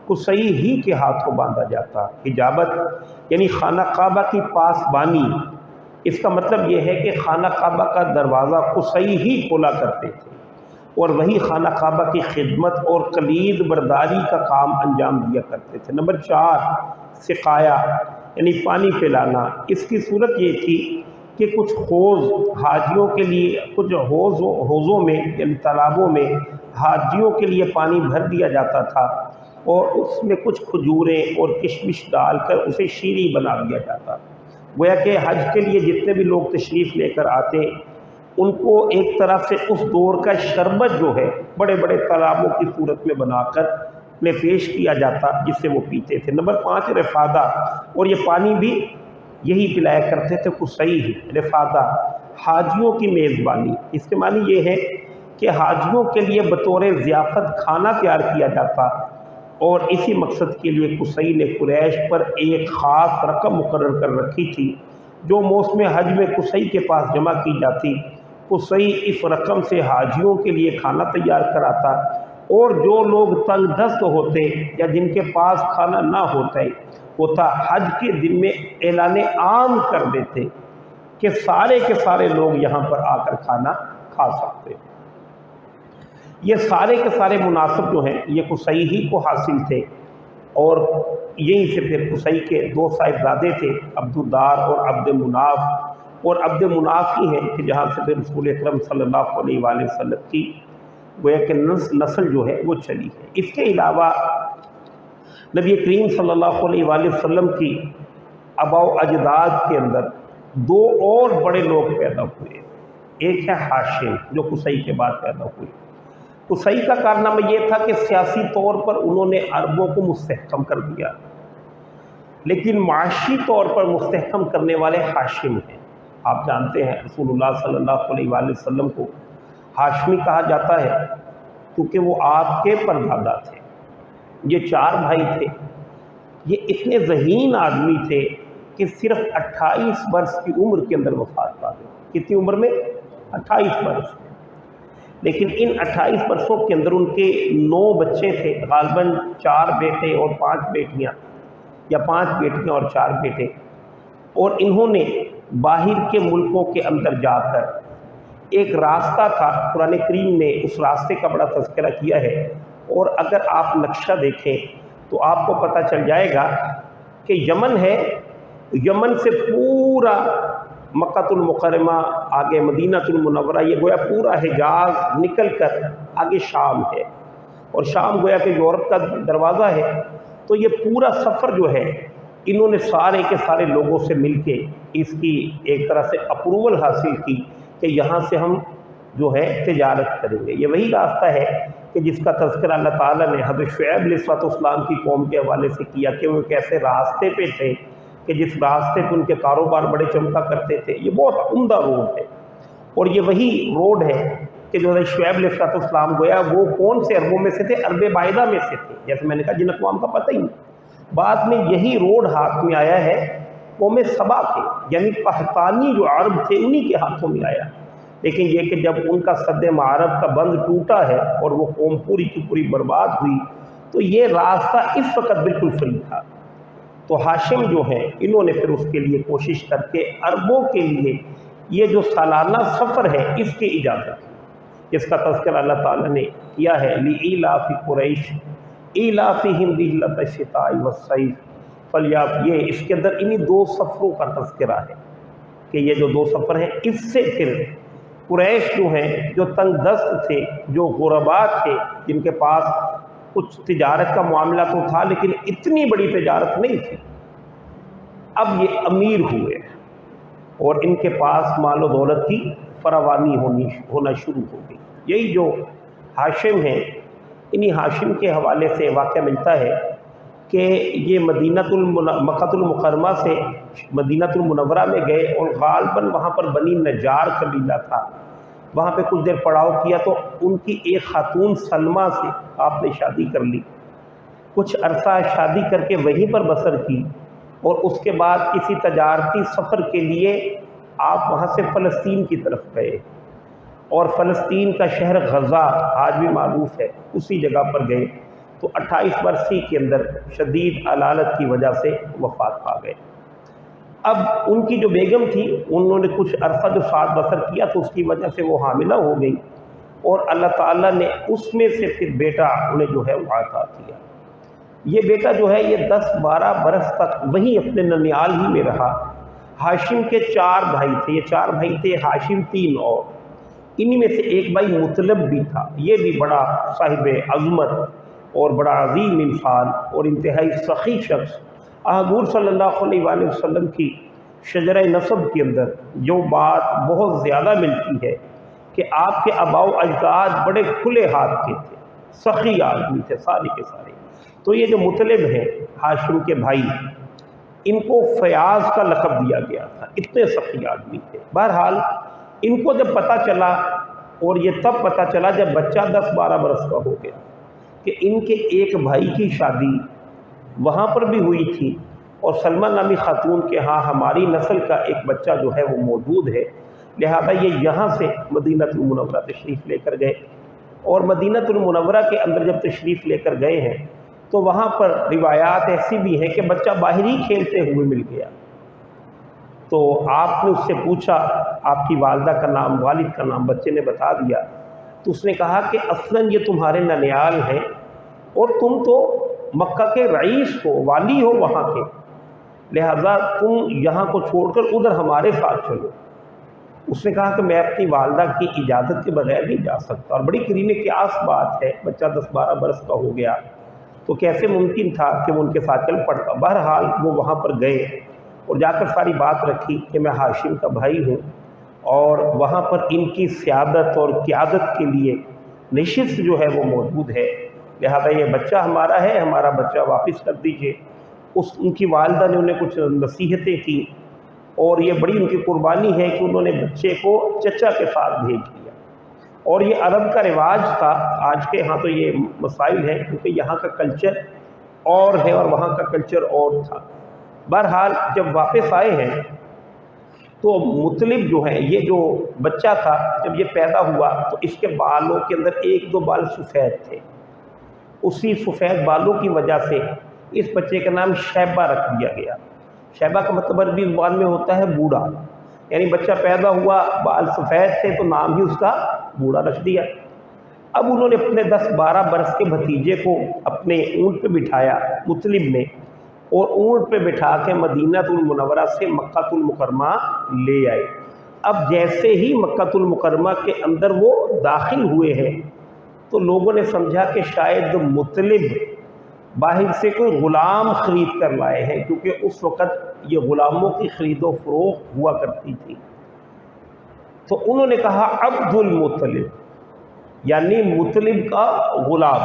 Speaker 1: قصی ہی کے ہاتھوں باندھا جاتا۔ حجابت یعنی خانہ کعبہ کی پاسبانی، اس کا مطلب یہ ہے کہ خانہ کعبہ کا دروازہ قصی ہی کھولا کرتے تھے اور وہی خانہ کعبہ کی خدمت اور کلید برداری کا کام انجام دیا کرتے تھے۔ نمبر 4 سقایا یعنی پانی پلانا۔ اس کی صورت یہ تھی کہ کچھ حوض حاجیوں کے لیے، کچھ حوضوں میں یعنی تالابوں میں حاجیوں کے لیے پانی بھر دیا جاتا تھا اور اس میں کچھ کھجوریں اور کشمش ڈال کر اسے شیریں بنا دیا جاتا، گویا کہ حج کے لیے جتنے بھی لوگ تشریف لے کر آتے ان کو ایک طرح سے اس دور کا شربت جو ہے بڑے بڑے تالابوں کی صورت میں بنا کر میں پیش کیا جاتا جس سے وہ پیتے تھے۔ نمبر 5 رفادہ، اور یہ پانی بھی یہی پلایا کرتے تھے قصی ہی۔ رفادہ حاجیوں کی میزبانی، اس کے معنی یہ ہے کہ حاجیوں کے لیے بطور ضیافت کھانا تیار کیا جاتا اور اسی مقصد کے لیے قصی نے قریش پر ایک خاص رقم مقرر کر رکھی تھی جو موسم حج میں قصی کے پاس جمع کی جاتی۔ قصی اس رقم سے حاجیوں کے لیے کھانا تیار کراتا، اور جو لوگ تنگ دست ہوتے یا جن کے پاس کھانا نہ ہوتا حج کے دن میں اعلان عام کر دیتے کہ سارے کے سارے لوگ یہاں پر آ کر کھانا کھا سکتے۔ یہ سارے کے سارے مناسب جو ہیں یہ قصی ہی کو حاصل تھے، اور یہیں سے پھر قصی کے دو صاحبزادے تھے، عبدالدار اور عبد مناف، اور عبد مناف ہی ہیں کہ جہاں سے پھر رسول اکرم صلی اللہ علیہ وآلہ وسلم کی گویا کہ نسل جو ہے وہ چلی ہے۔ اس کے علاوہ نبی کریم صلی اللہ علیہ وآلہ وسلم کی آباء و اجداد کے اندر دو اور بڑے لوگ پیدا ہوئے۔ ایک ہے ہاشم جو قصی کے بعد پیدا ہوئے۔ قصی کا کارنامہ یہ تھا کہ سیاسی طور پر انہوں نے عربوں کو مستحکم کر دیا، لیکن معاشی طور پر مستحکم کرنے والے ہاشم ہیں۔ آپ جانتے ہیں رسول اللہ صلی اللہ علیہ وآلہ وسلم کو ہاشمی کہا جاتا ہے کیونکہ وہ آپ کے پردادا تھے۔ یہ چار بھائی تھے، یہ اتنے ذہین آدمی تھے کہ صرف 28 برس کی عمر کے اندر وفات پا گئے۔ کتنی عمر میں؟ 28 برس میں۔ لیکن ان 28 برسوں کے اندر ان کے 9 بچے تھے، غالباً 4 بیٹے اور 5 بیٹیاں، یا 5 بیٹیاں اور 4 بیٹے، اور انہوں نے باہر کے ملکوں کے اندر جا کر ایک راستہ تھا، قرآن کریم نے اس راستے کا بڑا تذکرہ کیا ہے، اور اگر آپ نقشہ دیکھیں تو آپ کو پتہ چل جائے گا کہ یمن ہے، یمن سے پورا مکہ المکرمہ آگے مدینہ المنورہ، یہ گویا پورا حجاز نکل کر آگے شام ہے، اور شام گویا کہ یورپ کا دروازہ ہے۔ تو یہ پورا سفر جو ہے انہوں نے سارے کے سارے لوگوں سے مل کے اس کی ایک طرح سے اپروول حاصل کی کہ یہاں سے ہم جو ہے تجارت کریں گے۔ یہ وہی راستہ ہے کہ جس کا تذکرہ اللہ تعالیٰ نے حضرت شعیب علیہ السلام کی قوم کے حوالے سے کیا کہ وہ ایک ایسے راستے پہ تھے کہ جس راستے پہ ان کے کاروبار بڑے چمکا کرتے تھے۔ یہ بہت عمدہ روڈ ہے، اور یہ وہی روڈ ہے کہ جو حضرت شعیب علیہ السلام گویا وہ کون سے عربوں میں سے تھے؟ عرب باحدہ میں سے تھے، جیسے میں نے کہا جن اقوام کا پتہ ہی نہیں۔ بعد میں یہی روڈ ہاتھ میں آیا ہے قوم سبا کے، یعنی قحطانی جو عرب تھے انہی کے ہاتھوں میں آیا۔ لیکن یہ کہ جب ان کا سد معرب کا بند ٹوٹا ہے اور وہ قوم پوری کی پوری برباد ہوئی، تو یہ راستہ اس وقت بالکل فری تھا۔ تو ہاشم جو ہیں انہوں نے پھر اس کے لیے کوشش کر کے عربوں کے لیے یہ جو سالانہ سفر ہے اس کی اجازت دی، جس کا تذکرہ اللہ تعالیٰ نے کیا ہے لِإِيلَافِ قُرَيْشٍ إِيلَافِهِمْ رِحْلَةَ الشِّتَاءِ وَالصَّيْفِ۔ یہ اس کے اندر انہی 2 سفروں کا تذکرہ ہے کہ یہ جو 2 سفر ہیں اس سے پھر قریش جو ہیں جو تنگ دست تھے، جو غربا تھے، جن کے پاس کچھ تجارت کا معاملہ تو تھا لیکن اتنی بڑی تجارت نہیں تھی، اب یہ امیر ہوئے اور ان کے پاس مال و دولت کی فراوانی ہونا شروع ہو گئی۔ یہی جو ہاشم ہیں، انہی ہاشم کے حوالے سے واقعہ ملتا ہے کہ یہ مکہ المکرمہ سے مدینہ المنورہ میں گئے، اور غالباً وہاں پر بنی نجار قبیلہ تھا، وہاں پہ کچھ دیر پڑاؤ کیا تو ان کی ایک خاتون سلمہ سے آپ نے شادی کر لی، کچھ عرصہ شادی کر کے وہیں پر بسر کی، اور اس کے بعد کسی تجارتی سفر کے لیے آپ وہاں سے فلسطین کی طرف گئے، اور فلسطین کا شہر غزہ آج بھی معروف ہے، اسی جگہ پر گئے، تو 28 برسی کے اندر شدید علالت کی وجہ سے وفات پا گئے۔ اب ان کی جو بیگم تھی انہوں نے کچھ عرصہ جو ساتھ بسر کیا تو اس کی وجہ سے وہ حاملہ ہو گئی، اور اللہ تعالیٰ نے اس میں سے پھر بیٹا انہیں جو ہے وہ عطا کیا۔ یہ بیٹا جو ہے یہ 10-12 برس تک وہیں اپنے ننیال ہی میں رہا۔ ہاشم کے 4 بھائی تھے، یہ 4 بھائی تھے، ہاشم 3 اور انہی میں سے ایک بھائی مطلب بھی تھا، یہ بھی بڑا صاحب عظمت اور بڑا عظیم انسان اور انتہائی سخی شخص۔ حضور صلی اللہ علیہ وآلہ وسلم کی شجرہ نسب کے اندر جو بات بہت زیادہ ملتی ہے کہ آپ کے آباء و اجداد بڑے کھلے ہاتھ کے تھے، سخی آدمی تھے سارے کے سارے۔ تو یہ جو مطلب ہیں ہاشم کے بھائی، ان کو فیاض کا لقب دیا گیا تھا، اتنے سخی آدمی تھے۔ بہرحال ان کو جب پتہ چلا، اور یہ تب پتہ چلا جب بچہ 10-12 برس کا ہو گیا، کہ ان کے ایک بھائی کی شادی وہاں پر بھی ہوئی تھی اور سلمہ نامی خاتون کے ہاں ہماری نسل کا ایک بچہ جو ہے وہ موجود ہے، لہذا یہ یہاں سے مدینہ المنورہ تشریف لے کر گئے۔ اور مدینہ المنورہ کے اندر جب تشریف لے کر گئے ہیں تو وہاں پر روایات ایسی بھی ہیں کہ بچہ باہر ہی کھیلتے ہوئے مل گیا۔ تو آپ نے اس سے پوچھا آپ کی والدہ کا نام، والد کا نام، بچے نے بتا دیا۔ تو اس نے کہا کہ اصلاً یہ تمہارے ننیال ہیں اور تم تو مکہ کے رئیس ہو، والی ہو وہاں کے، لہذا تم یہاں کو چھوڑ کر ادھر ہمارے ساتھ چلو۔ اس نے کہا کہ میں اپنی والدہ کی اجازت کے بغیر نہیں جا سکتا، اور بڑی قرین قیاس بات ہے، بچہ 10-12 برس کا ہو گیا تو کیسے ممکن تھا کہ وہ ان کے ساتھ چل پڑتا۔ بہرحال وہ وہاں پر گئے اور جا کر ساری بات رکھی کہ میں ہاشم کا بھائی ہوں اور وہاں پر ان کی سیادت اور قیادت کے لیے نشست جو ہے وہ موجود ہے، لہذا یہ بچہ ہمارا ہے، ہمارا بچہ واپس کر دیجئے۔ ان کی والدہ نے انہیں کچھ نصیحتیں کی اور یہ بڑی ان کی قربانی ہے کہ انہوں نے بچے کو چچا کے ساتھ بھیج دیا۔ اور یہ عرب کا رواج تھا، آج کے ہاں تو یہ مسائل ہیں کیونکہ یہاں کا کلچر اور ہے اور وہاں کا کلچر اور تھا۔ بہرحال جب واپس آئے ہیں تو مطلب جو ہے، یہ جو بچہ تھا جب یہ پیدا ہوا تو اس کے بالوں کے اندر 1-2 بال سفید تھے، اسی سفید بالوں کی وجہ سے اس بچے کا نام شیبہ رکھ دیا گیا۔ شیبہ کا مطلب عربی زبان میں ہوتا ہے بوڑھا، یعنی بچہ پیدا ہوا بال سفید تھے تو نام بھی اس کا بوڑھا رکھ دیا۔ اب انہوں نے اپنے 10-12 برس کے بھتیجے کو اپنے اونٹ پہ بٹھایا مطلب نے، اور اونٹ پہ بٹھا کے مدینہ المنورہ سے مکہ المکرمہ لے آئے۔ اب جیسے ہی مکہ المکرمہ کے اندر وہ داخل ہوئے ہیں تو لوگوں نے سمجھا کہ شاید مطلب باہر سے کوئی غلام خرید کر لائے ہیں، کیونکہ اس وقت یہ غلاموں کی خرید و فروخت ہوا کرتی تھی۔ تو انہوں نے کہا عبد المطلب، یعنی مطلب کا غلام۔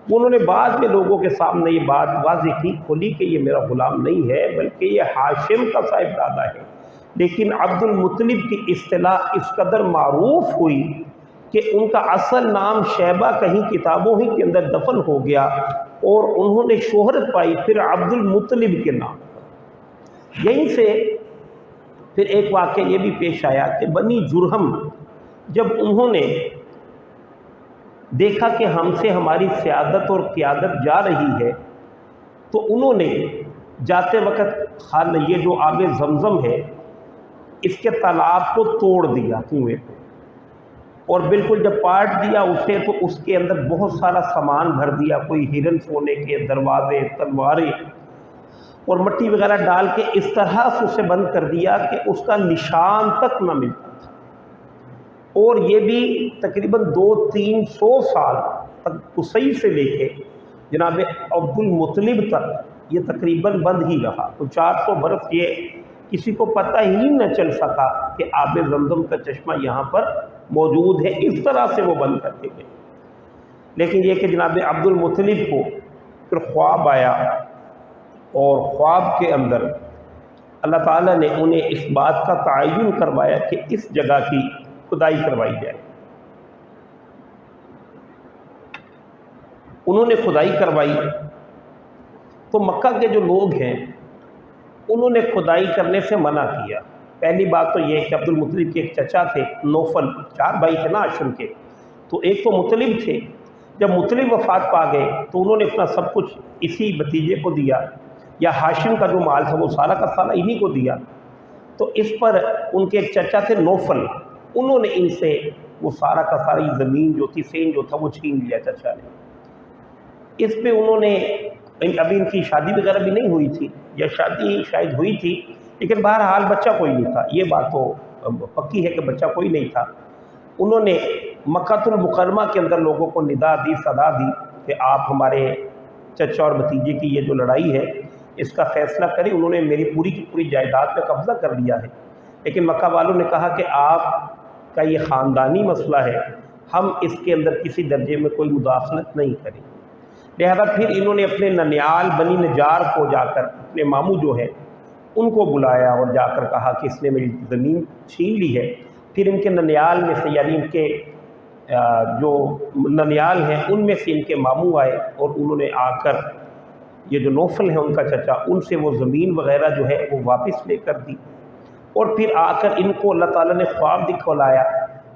Speaker 1: انہوں نے بعد میں لوگوں کے سامنے یہ بات واضح کی کھلی کہ یہ میرا غلام نہیں ہے بلکہ یہ ہاشم کا صاحبزادہ ہے، لیکن عبد المطلب کی اصطلاح اس قدر معروف ہوئی کہ ان کا اصل نام شیبہ کہیں کتابوں ہی کے اندر دفن ہو گیا اور انہوں نے شہرت پائی پھر عبد المطلب کے نام پر۔ یہیں سے پھر ایک واقعہ یہ بھی پیش آیا کہ بنی جرہم جب انہوں نے دیکھا کہ ہم سے ہماری سیادت اور قیادت جا رہی ہے تو انہوں نے جاتے وقت یہ جو آب زمزم ہے اس کے تالاب کو توڑ دیا کنویں کو، اور بالکل جب پاٹ دیا اسے تو اس کے اندر بہت سارا سامان بھر دیا، کوئی ہرن سونے کے دروازے، تلواریں اور مٹی وغیرہ ڈال کے اس طرح سے اسے بند کر دیا کہ اس کا نشان تک نہ ملتا تھا۔ اور یہ بھی تقریباً 200-300 سال تک قصی سے لے کے جناب عبد المطلب تک یہ تقریباً بند ہی رہا۔ تو 400 برس یہ کسی کو پتہ ہی نہ چل سکا کہ آب زمزم کا چشمہ یہاں پر موجود ہے، اس طرح سے وہ بند کر کے گئے۔ لیکن یہ کہ جناب عبد المطلب کو پھر خواب آیا، اور خواب کے اندر اللہ تعالیٰ نے انہیں اس بات کا تعین کروایا کہ اس جگہ کی کھدائی کروائی جائے۔ انہوں نے کھدائی کروائی تو مکہ کے جو لوگ ہیں انہوں نے کھدائی کرنے سے منع کیا۔ پہلی بات تو یہ کہ عبد المطلب کے ایک چچا تھے نوفل، 4 بھائی تھے نا ہاشم کے، تو ایک تو مطلب تھے، جب مطلب وفات پا گئے تو انہوں نے اپنا سب کچھ اسی بھتیجے کو دیا، یا ہاشم کا جو مال تھا وہ سارا کا سارا انہی کو دیا۔ تو اس پر ان کے ایک چچا تھے نوفل، انہوں نے ان سے وہ سارا کا ساری زمین جو تھی، سین جو تھا وہ چھین لیا چچا نے۔ اس پہ انہوں نے، ابھی ان کی شادی وغیرہ بھی نہیں ہوئی تھی، یا شادی شاید ہوئی تھی لیکن بہرحال بچہ کوئی نہیں تھا، یہ بات تو پکی ہے کہ بچہ کوئی نہیں تھا۔ انہوں نے مکہ المکرمہ کے اندر لوگوں کو ندا دی، صدا دی کہ آپ ہمارے چچا اور بھتیجے کی یہ جو لڑائی ہے اس کا فیصلہ کریں۔ انہوں نے میری پوری کی پوری جائیداد پہ قبضہ کر لیا ہے، لیکن مکہ والوں نے کہا کہ آپ کا یہ خاندانی مسئلہ ہے، ہم اس کے اندر کسی درجے میں کوئی مداخلت نہیں کریں۔ لہذا پھر انہوں نے اپنے ننیال بنی نجار کو جا کر، اپنے ماموں جو ہے ان کو بلایا اور جا کر کہا کہ اس نے میری زمین چھین لی ہے۔ پھر ان کے ننیال میں سے، یعنی ان کے جو ننیال ہیں ان میں سے ان کے ماموں آئے اور انہوں نے آ کر یہ جو نوفل ہیں ان کا چچا، ان سے وہ زمین وغیرہ جو ہے وہ واپس لے کر دی، اور پھر آ کر ان کو اللہ تعالیٰ نے خواب دکھلایا۔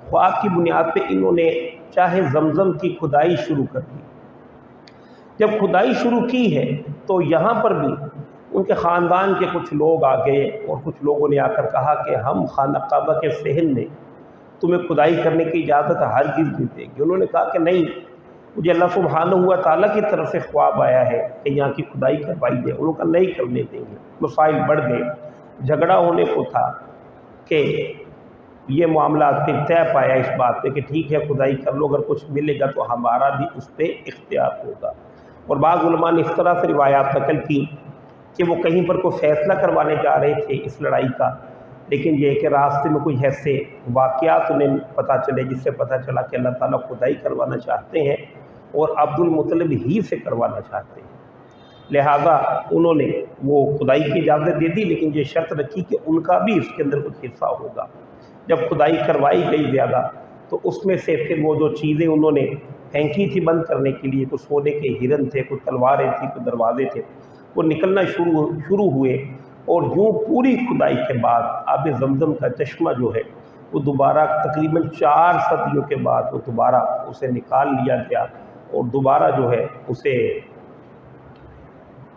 Speaker 1: خواب کی بنیاد پہ انہوں نے چاہے زمزم کی کھدائی شروع کر دی۔ جب کھدائی شروع کی ہے تو یہاں پر بھی ان کے خاندان کے کچھ لوگ آ گئے اور کچھ لوگوں نے آ کر کہا کہ ہم خانہ کعبہ کے صحن میں تمہیں کھدائی کرنے کی اجازت ہرگز نہیں دیں گے۔ انہوں نے کہا کہ نہیں، مجھے اللہ سبحانہ ہوا تعالیٰ کی طرف سے خواب آیا ہے کہ یہاں کی کھدائی کروائی جائے۔ انہوں نے کہا نہیں کرنے دیں گے۔ مسائل بڑھ گئے، جھگڑا ہونے کو تھا کہ یہ معاملات پھر طے پایا اس بات پہ کہ ٹھیک ہے کھدائی کر لو، اگر کچھ ملے گا تو ہمارا بھی اس پہ اختیار ہوگا۔ اور بعض علماء نے اس طرح سے روایات نقل کی کہ وہ کہیں پر کوئی فیصلہ کروانے جا رہے تھے اس لڑائی کا، لیکن یہ کہ راستے میں کوئی ایسے واقعات انہیں پتہ چلے جس سے پتہ چلا کہ اللہ تعالیٰ کھدائی کروانا چاہتے ہیں اور عبد المطلب ہی سے کروانا چاہتے ہیں، لہٰذا انہوں نے وہ کھدائی کی اجازت دے دی، لیکن یہ شرط رکھی کہ ان کا بھی اس کے اندر کچھ حصہ ہوگا۔ جب کھدائی کروائی گئی زیادہ تو اس میں سے پھر وہ جو چیزیں انہوں نے پھینکی تھی بند کرنے کے لیے، کچھ سونے کے ہرن تھے، کچھ تلواریں تھیں، کچھ دروازے تھے، وہ نکلنا شروع ہوئے، اور یوں پوری کھدائی کے بعد آب زمزم کا چشمہ جو ہے وہ دوبارہ تقریباً 4 صدیوں کے بعد وہ دوبارہ اسے نکال لیا گیا، اور دوبارہ جو ہے اسے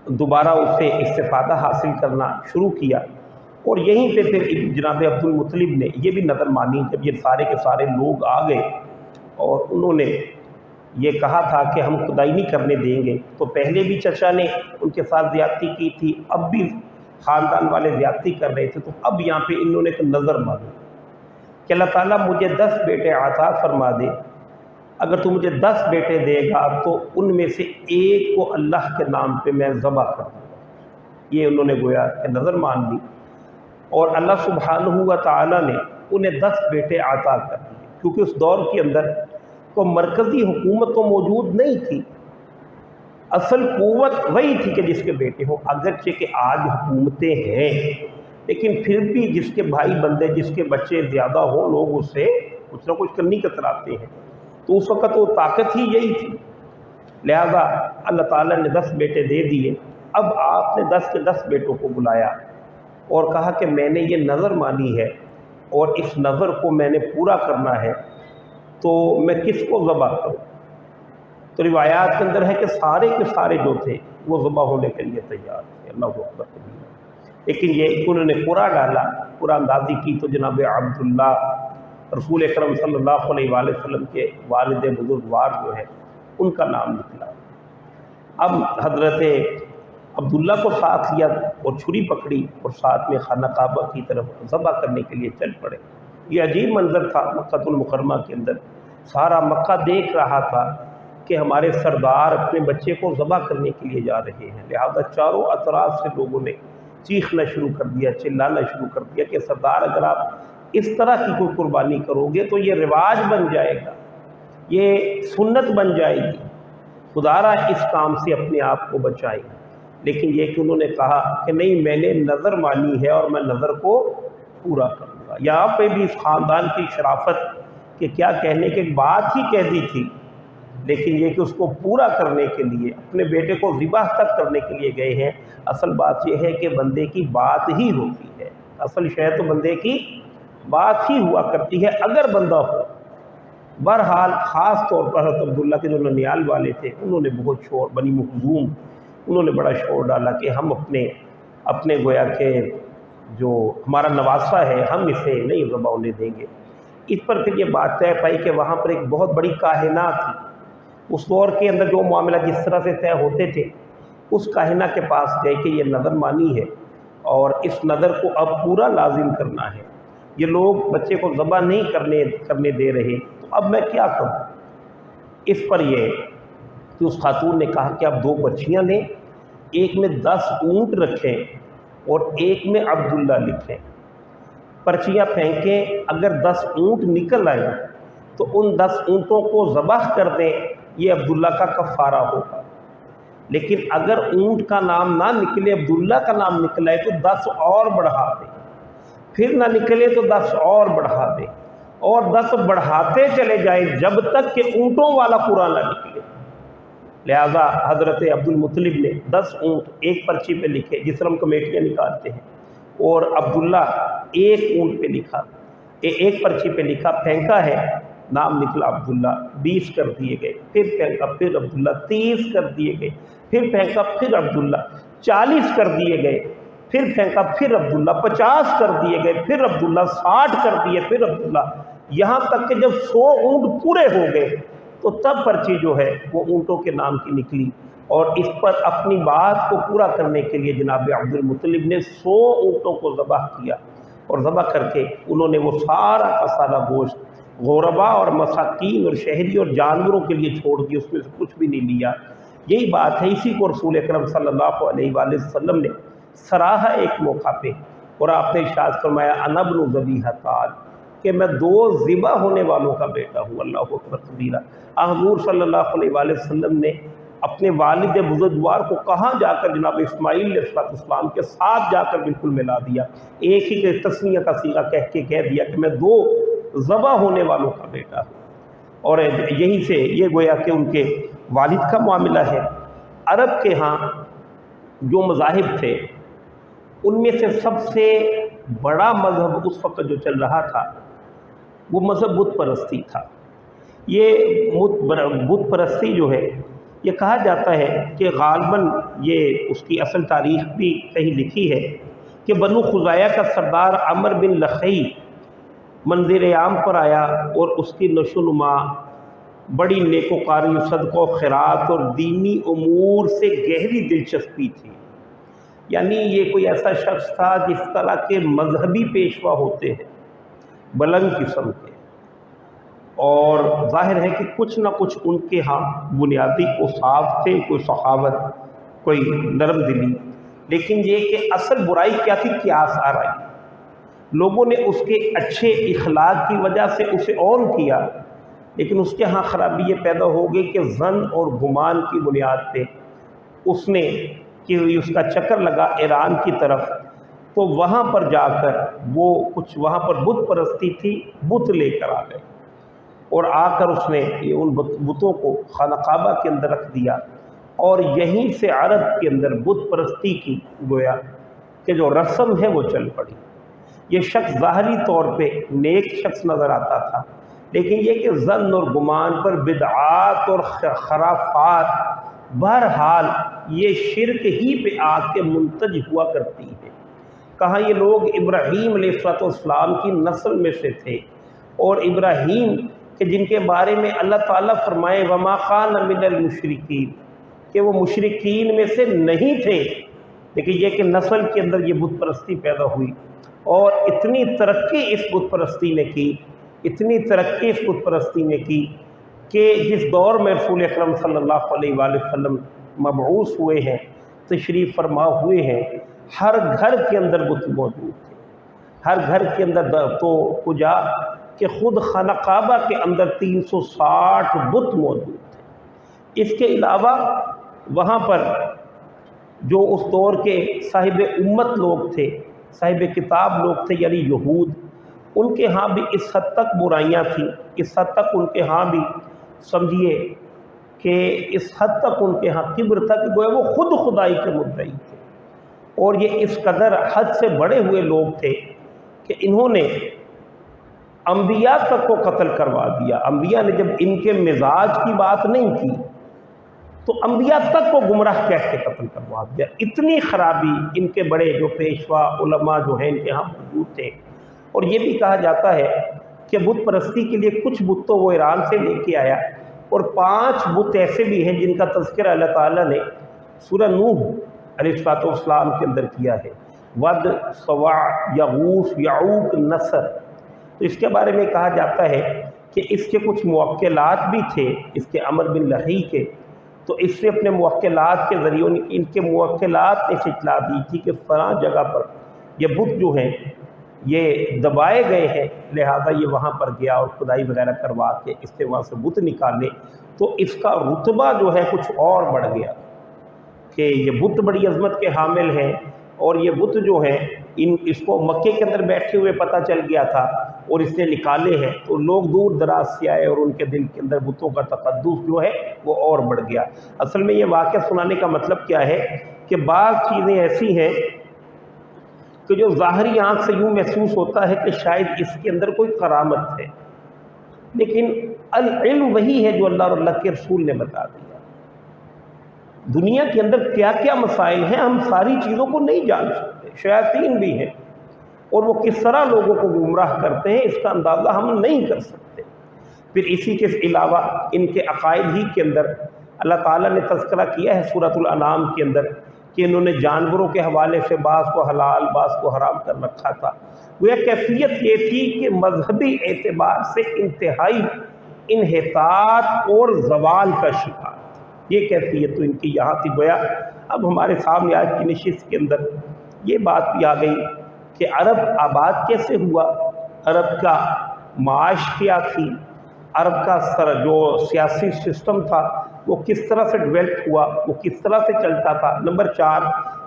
Speaker 1: استفادہ حاصل کرنا شروع کیا۔ اور یہیں پہ پھر جناب عبد المطلب نے یہ بھی نظر مانی، جب یہ سارے کے سارے لوگ آ گئے اور انہوں نے یہ کہا تھا کہ ہم کھدائی نہیں کرنے دیں گے، تو پہلے بھی چچا نے ان کے ساتھ زیادتی کی تھی، اب بھی خاندان والے زیادتی کر رہے تھے، تو اب یہاں پہ انہوں نے ایک نظر مانی کہ اللہ تعالیٰ مجھے 10 بیٹے عطا فرما دے، اگر تو مجھے 10 بیٹے دے گا تو ان میں سے ایک کو اللہ کے نام پہ میں ذبح کر دوں گا۔ یہ انہوں نے گویا کہ نظر مان لی، اور اللہ سبحانہ و تعالیٰ نے انہیں 10 بیٹے عطا کر دیے، کیونکہ اس دور کے اندر تو مرکزی حکومت تو موجود نہیں تھی، اصل قوت وہی تھی کہ جس کے بیٹے ہوں، اگرچہ کہ آج حکومتیں ہیں لیکن پھر بھی جس کے بھائی بندے، جس کے بچے زیادہ ہوں، لوگ اس سے کچھ نہ کچھ کرنی کتراتے ہیں، تو اس وقت وہ طاقت ہی یہی تھی، لہذا اللہ تعالیٰ نے 10 بیٹے دے دیے۔ اب آپ نے 10 کے 10 بیٹوں کو بلایا اور کہا کہ میں نے یہ نظر مانی ہے اور اس نظر کو میں نے پورا کرنا ہے، تو میں کس کو ذبح کروں؟ تو روایات کے اندر ہے کہ سارے کے سارے جو تھے وہ ذبح ہونے کے لیے تیار تھے۔ اللہ اکبر کبیرہ۔ لیکن یہ انہوں نے قرعہ ڈالا، قرعہ اندازی کی، تو جناب عبداللہ رسول اکرم صلی اللہ علیہ وآلہ وسلم کے والد بزرگوار جو ہے ان کا نام نکلا۔ اب حضرت عبداللہ کو ساتھ لیا اور چھری پکڑی اور ساتھ میں خانہ کعبہ کی طرف ذبح کرنے کے لیے چل پڑے۔ یہ عجیب منظر تھا مکہ المکرمہ کے اندر، سارا مکہ دیکھ رہا تھا کہ ہمارے سردار اپنے بچے کو ذبح کرنے کے لیے جا رہے ہیں، لہذا چاروں اطراف سے لوگوں نے چیخنا شروع کر دیا، چلانا شروع کر دیا کہ سردار اگر آپ اس طرح کی کوئی قربانی کرو گے تو یہ رواج بن جائے گا، یہ سنت بن جائے گی، خدا را اس کام سے اپنے آپ کو بچائیں۔ لیکن یہ کہ انہوں نے کہا کہ نہیں، میں نے نظر مانی ہے اور میں نظر کو پورا کروں گا۔ یہاں پہ بھی اس خاندان کی شرافت کہ کیا کہنے کی بات ہی کہہ دی تھی، لیکن یہ کہ اس کو پورا کرنے کے لیے اپنے بیٹے کو ذبح تک کرنے کے لیے گئے ہیں۔ اصل بات یہ ہے کہ بندے کی بات ہی ہوتی ہے، اصل شے تو بندے کی بات ہی ہوا کرتی ہے اگر بندہ ہو۔ بہرحال خاص طور پر حضرت عبداللہ کے جو ننیال والے تھے انہوں نے بہت شور، بنی مخزوم انہوں نے بڑا شور ڈالا کہ ہم اپنے گویا کہ جو ہمارا نواسہ ہے ہم اسے نہیں ذبح ہونے دیں گے۔ اس پر پھر یہ بات طے پائی کہ وہاں پر ایک بہت بڑی کاہنہ تھی، اس دور کے اندر جو معاملہ جس طرح سے طے ہوتے تھے، اس کاہنہ کے پاس گئے کہ یہ نظر مانی ہے اور اس نظر کو اب پورا لازم کرنا ہے، یہ لوگ بچے کو ذبح نہیں کرنے دے رہے، تو اب میں کیا کروں؟ اس پر یہ کہ اس خاتون نے کہا کہ آپ 2 بچیاں لیں، ایک میں 10 اونٹ رکھیں اور ایک میں عبداللہ لکھیں، پرچیاں پھینکیں، اگر 10 اونٹ نکل آئیں تو ان 10 اونٹوں کو ذبح کر دیں، یہ عبداللہ کا کفارہ ہوگا، لیکن اگر اونٹ کا نام نہ نکلے، عبداللہ کا نام نکلا ہے تو 10 اور بڑھا دیں، پھر نہ نکلے تو 10 اور بڑھا دیں، اور 10 بڑھاتے چلے جائیں جب تک کہ اونٹوں والا پورا نہ نکلے۔ لہذا حضرت عبد المطلب نے 10 اونٹ ایک پرچی پہ لکھے جس طرح ہم کمیٹیاں نکالتے ہیں، اور عبداللہ ایک اونٹ پہ لکھا، ایک پرچی پہ لکھا، پھینکا ہے، نام نکلا عبداللہ، 20 کر دیے گئے، پھر پھینکا، پھر عبداللہ، 30 کر دیے گئے، پھر پھینکا، پھر عبداللہ، 40 کر دیے گئے، پھر پھینکا، پھر عبداللہ، 50 کر دیے گئے، پھر عبداللہ، 60 کر دیے، پھر عبداللہ، یہاں تک کہ جب 100 اونٹ پورے ہو گئے تو تب پرچی جو ہے وہ اونٹوں کے نام کی نکلی۔ اور اس پر اپنی بات کو پورا کرنے کے لیے جناب عبد المطلب نے 100 اونٹوں کو ذبح کیا، اور ذبح کر کے انہوں نے وہ سارا کا سارا گوشت غربا اور مساکین اور شہری اور جانوروں کے لیے چھوڑ دیا، اس میں سے کچھ بھی نہیں لیا۔ یہی بات ہے، اسی کو رسول اکرم صلی اللہ علیہ وآلہ وسلم نے سراہا ایک موقع پہ، اور آپ نے ارشاد فرمایا انا ابن ذبیحتان، کہ میں 2 ذبح ہونے والوں کا بیٹا ہوں۔ اللہ اکبر کبیرہ۔ حضور صلی اللہ علیہ وآلہ وسلم نے اپنے والد بزرگوار کو کہاں جا کر جناب اسماعیل علیہ السلام کے ساتھ جا کر بالکل ملا دیا، ایک ہی تسمیہ کا صیغہ کہہ دیا کہ میں 2 ذبح ہونے والوں کا بیٹا ہوں۔ اور یہی سے یہ گویا کہ ان کے والد کا معاملہ ہے۔ عرب کے ہاں جو مذاہب تھے ان میں سے سب سے بڑا مذہب اس وقت جو چل رہا تھا وہ مذہب بت پرستی تھا۔ یہ بت پرستی جو ہے یہ کہا جاتا ہے کہ غالباً یہ اس کی اصل تاریخ بھی کہیں لکھی ہے کہ بنو خزاعہ کا سردار عمر بن لخی منظر عام پر آیا، اور اس کی نشو و نما بڑی نیکوکاری، صدقہ و خیرات اور دینی امور سے گہری دلچسپی تھی۔ یعنی یہ کوئی ایسا شخص تھا جس طرح کے مذہبی پیشوا ہوتے ہیں بلند قسم کے، اور ظاہر ہے کہ کچھ نہ کچھ ان کے ہاں بنیادی اوصاف تھے، کوئی سخاوت، کوئی نرم دلی، لیکن یہ کہ اصل برائی کیا تھی؟ قیاس آرائی۔ لوگوں نے اس کے اچھے اخلاق کی وجہ سے اسے اون کیا، لیکن اس کے ہاں خرابی یہ پیدا ہو گئی کہ ظن اور گمان کی بنیاد پہ اس نے کہ اس کا چکر لگا ایران کی طرف، تو وہاں پر جا کر وہ کچھ وہاں پر بت پرستی تھی، بت لے کر آ گئے، اور آ کر اس نے ان بتوں کو خانہ کعبہ کے اندر رکھ دیا، اور یہیں سے عرب کے اندر بت پرستی کی گویا کہ جو رسم ہے وہ چل پڑی۔ یہ شخص ظاہری طور پہ نیک شخص نظر آتا تھا، لیکن یہ کہ ظن اور گمان پر بدعات اور خرافات بہرحال یہ شرک ہی پہ آ کے منتج ہوا کرتی ہے۔ کہاں یہ لوگ ابراہیم علیہ السلام کی نسل میں سے تھے، اور ابراہیم کہ جن کے بارے میں اللہ تعالیٰ فرمائے وما کان من المشرکین، کہ وہ مشرکین میں سے نہیں تھے، لیکن یہ کہ نسل کے اندر یہ بت پرستی پیدا ہوئی، اور اتنی ترقی اس بت پرستی نے کی، اتنی ترقی اس بت پرستی نے کی کہ جس دور میں رسول اکرم صلی اللہ علیہ وآلہ وسلم مبعوث ہوئے ہیں، تشریف فرما ہوئے ہیں، ہر گھر کے اندر بت موجود تھے، ہر گھر کے اندر تو کجا کہ خود خانہ کعبہ کے اندر 360 بت موجود تھے۔ اس کے علاوہ وہاں پر جو اس دور کے صاحب امت لوگ تھے، صاحب کتاب لوگ تھے، یعنی یہود، ان کے ہاں بھی اس حد تک برائیاں تھیں، اس حد تک ان کے ہاں بھی سمجھیے کہ اس حد تک ان کے ہاں کبر تھا کہ گویا وہ خود خدائی کے مدعی تھے، اور یہ اس قدر حد سے بڑے ہوئے لوگ تھے کہ انہوں نے انبیاء تک کو قتل کروا دیا۔ انبیاء نے جب ان کے مزاج کی بات نہیں کی تو انبیاء تک کو گمراہ کہہ کے قتل کروا دیا۔ اتنی خرابی ان کے بڑے جو پیشوا علماء جو ہیں ان کے ہاں موجود تھے۔ اور یہ بھی کہا جاتا ہے کہ بت پرستی کے لیے کچھ بت تو وہ ایران سے لے کے آیا، اور 5 بت ایسے بھی ہیں جن کا تذکرہ اللہ تعالیٰ نے سورہ نوح علیہ السلام کے اندر کیا ہے، ود، سواع، یغوث، یعوق، نصر۔ تو اس کے بارے میں کہا جاتا ہے کہ اس کے کچھ موکلات بھی تھے، اس کے عمر بن لہی کے، تو اس سے اپنے موکلات کے ذریعے ان کے موکلات نے اطلاع دی تھی کہ فلاں جگہ پر یہ بت جو ہیں یہ دبائے گئے ہیں، لہذا یہ وہاں پر گیا اور خدائی وغیرہ کروا کے اس سے وہاں سے بت نکالے، تو اس کا رتبہ جو ہے کچھ اور بڑھ گیا کہ یہ بت بڑی عظمت کے حامل ہیں، اور یہ بت جو ہیں اس کو مکے کے اندر بیٹھے ہوئے پتہ چل گیا تھا اور اس نے نکالے ہیں، تو لوگ دور دراز سے آئے اور ان کے دل کے اندر بتوں کا تقدس جو ہے وہ اور بڑھ گیا۔ اصل میں یہ واقعہ سنانے کا مطلب کیا ہے کہ بعض چیزیں ایسی ہیں کہ جو ظاہری آنکھ سے یوں محسوس ہوتا ہے کہ شاید اس کے اندر کوئی کرامت ہے، لیکن العلم وہی ہے جو اللہ اور اللہ کے رسول نے بتا دیا۔ دنیا کے اندر کیا کیا مسائل ہیں ہم ساری چیزوں کو نہیں جان سکتے، شیاطین بھی ہیں اور وہ کس طرح لوگوں کو گمراہ کرتے ہیں اس کا اندازہ ہم نہیں کر سکتے۔ پھر اسی کے علاوہ ان کے عقائد ہی کے اندر اللہ تعالیٰ نے تذکرہ کیا ہے سورۃ الانعام کے اندر کہ انہوں نے جانوروں کے حوالے سے بعض کو حلال بعض کو حرام کر رکھا تھا۔ وہ کیفیت یہ تھی کہ مذہبی اعتبار سے انتہائی انحطاط اور زوال کا شکار، یہ کیفیت تو ان کی یہاں تھی۔ گویا اب ہمارے سامنے آج کی نشست کے اندر یہ بات بھی آ گئی کہ عرب آباد کیسے ہوا، عرب کا معاش کیا تھی، عرب کا جو سیاسی سسٹم تھا وہ کس طرح سے ڈیولپ ہوا، وہ کس طرح سے چلتا تھا۔ نمبر 4